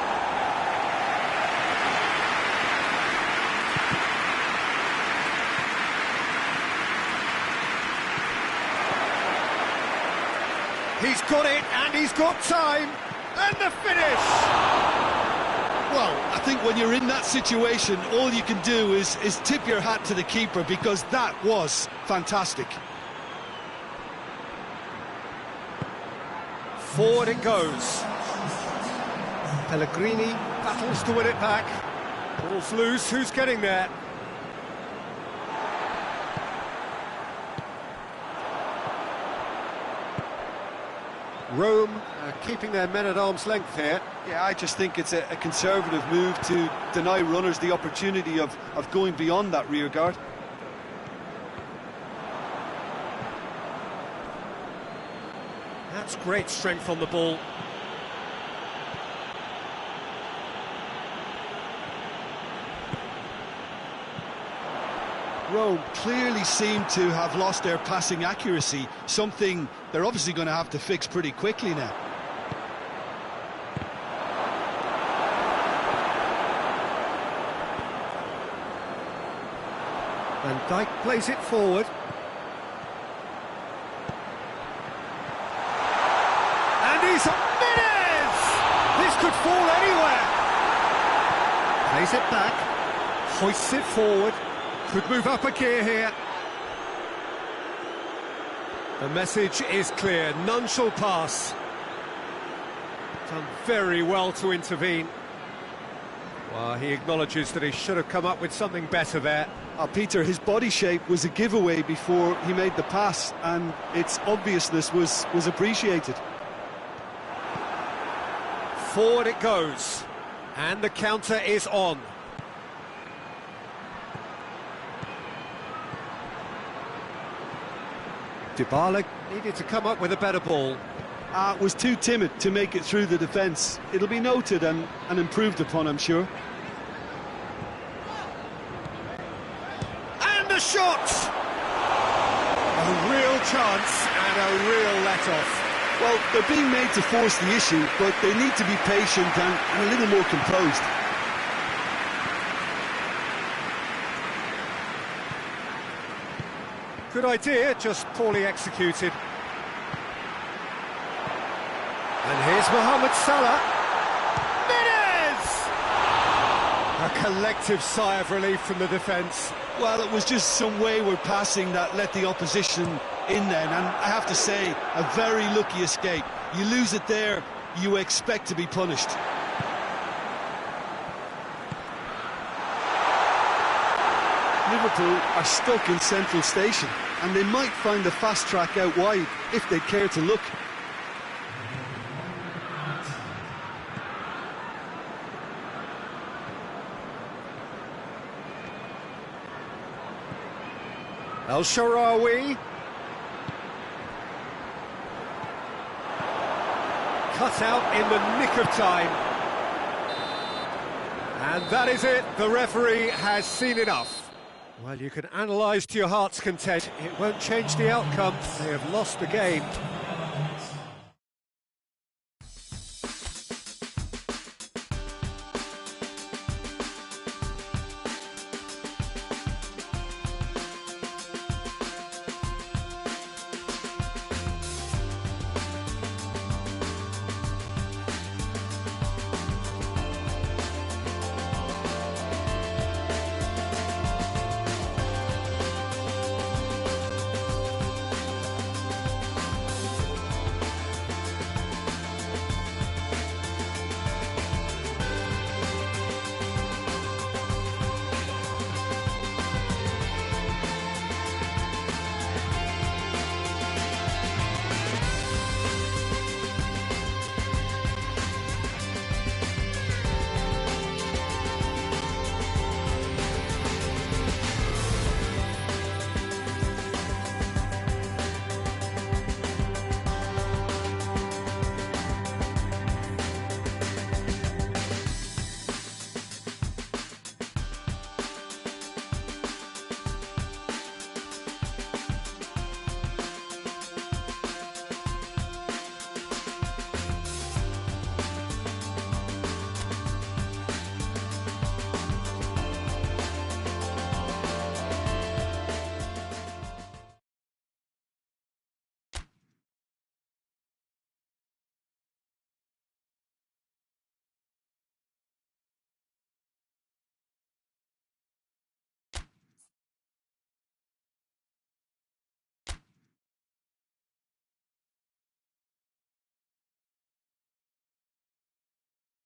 He's got it, and he's got time, and the finish! Well, I think when you're in that situation, all you can do is tip your hat to the keeper, because that was fantastic. Forward it goes. Pellegrini battles to win it back. Ball's loose, who's getting there? Rome keeping their men at arm's length here. Yeah, I just think it's a conservative move to deny runners the opportunity of going beyond that rear guard. That's great strength on the ball. Rome clearly seem to have lost their passing accuracy, something they're obviously going to have to fix pretty quickly now. Van Dijk plays it forward. And he's Menez! This could fall anywhere. Plays it back, hoists it forward. Could move up a gear here. The message is clear, none shall pass. Done very well to intervene. Well, he acknowledges that he should have come up with something better there. Peter, his body shape was a giveaway before he made the pass, and its obviousness was appreciated. Forward it goes, and the counter is on. Dybala needed to come up with a better ball. Was too timid to make it through the defence. It'll be noted and improved upon, I'm sure. And a shot! A real chance and a real let-off. Well, they're being made to force the issue, but they need to be patient and a little more composed. Good idea, just poorly executed. And here's Mohamed Salah. Menez! A collective sigh of relief from the defence. Well, it was just some wayward passing that let the opposition in then, and I have to say, a very lucky escape. You lose it there, you expect to be punished. Liverpool are stuck in Central Station, and they might find the fast track out wide if they care to look. El Shaarawy. Cut out in the nick of time. And that is it. The referee has seen enough. Well, you can analyse to your heart's content. It won't change the outcome. They have lost the game.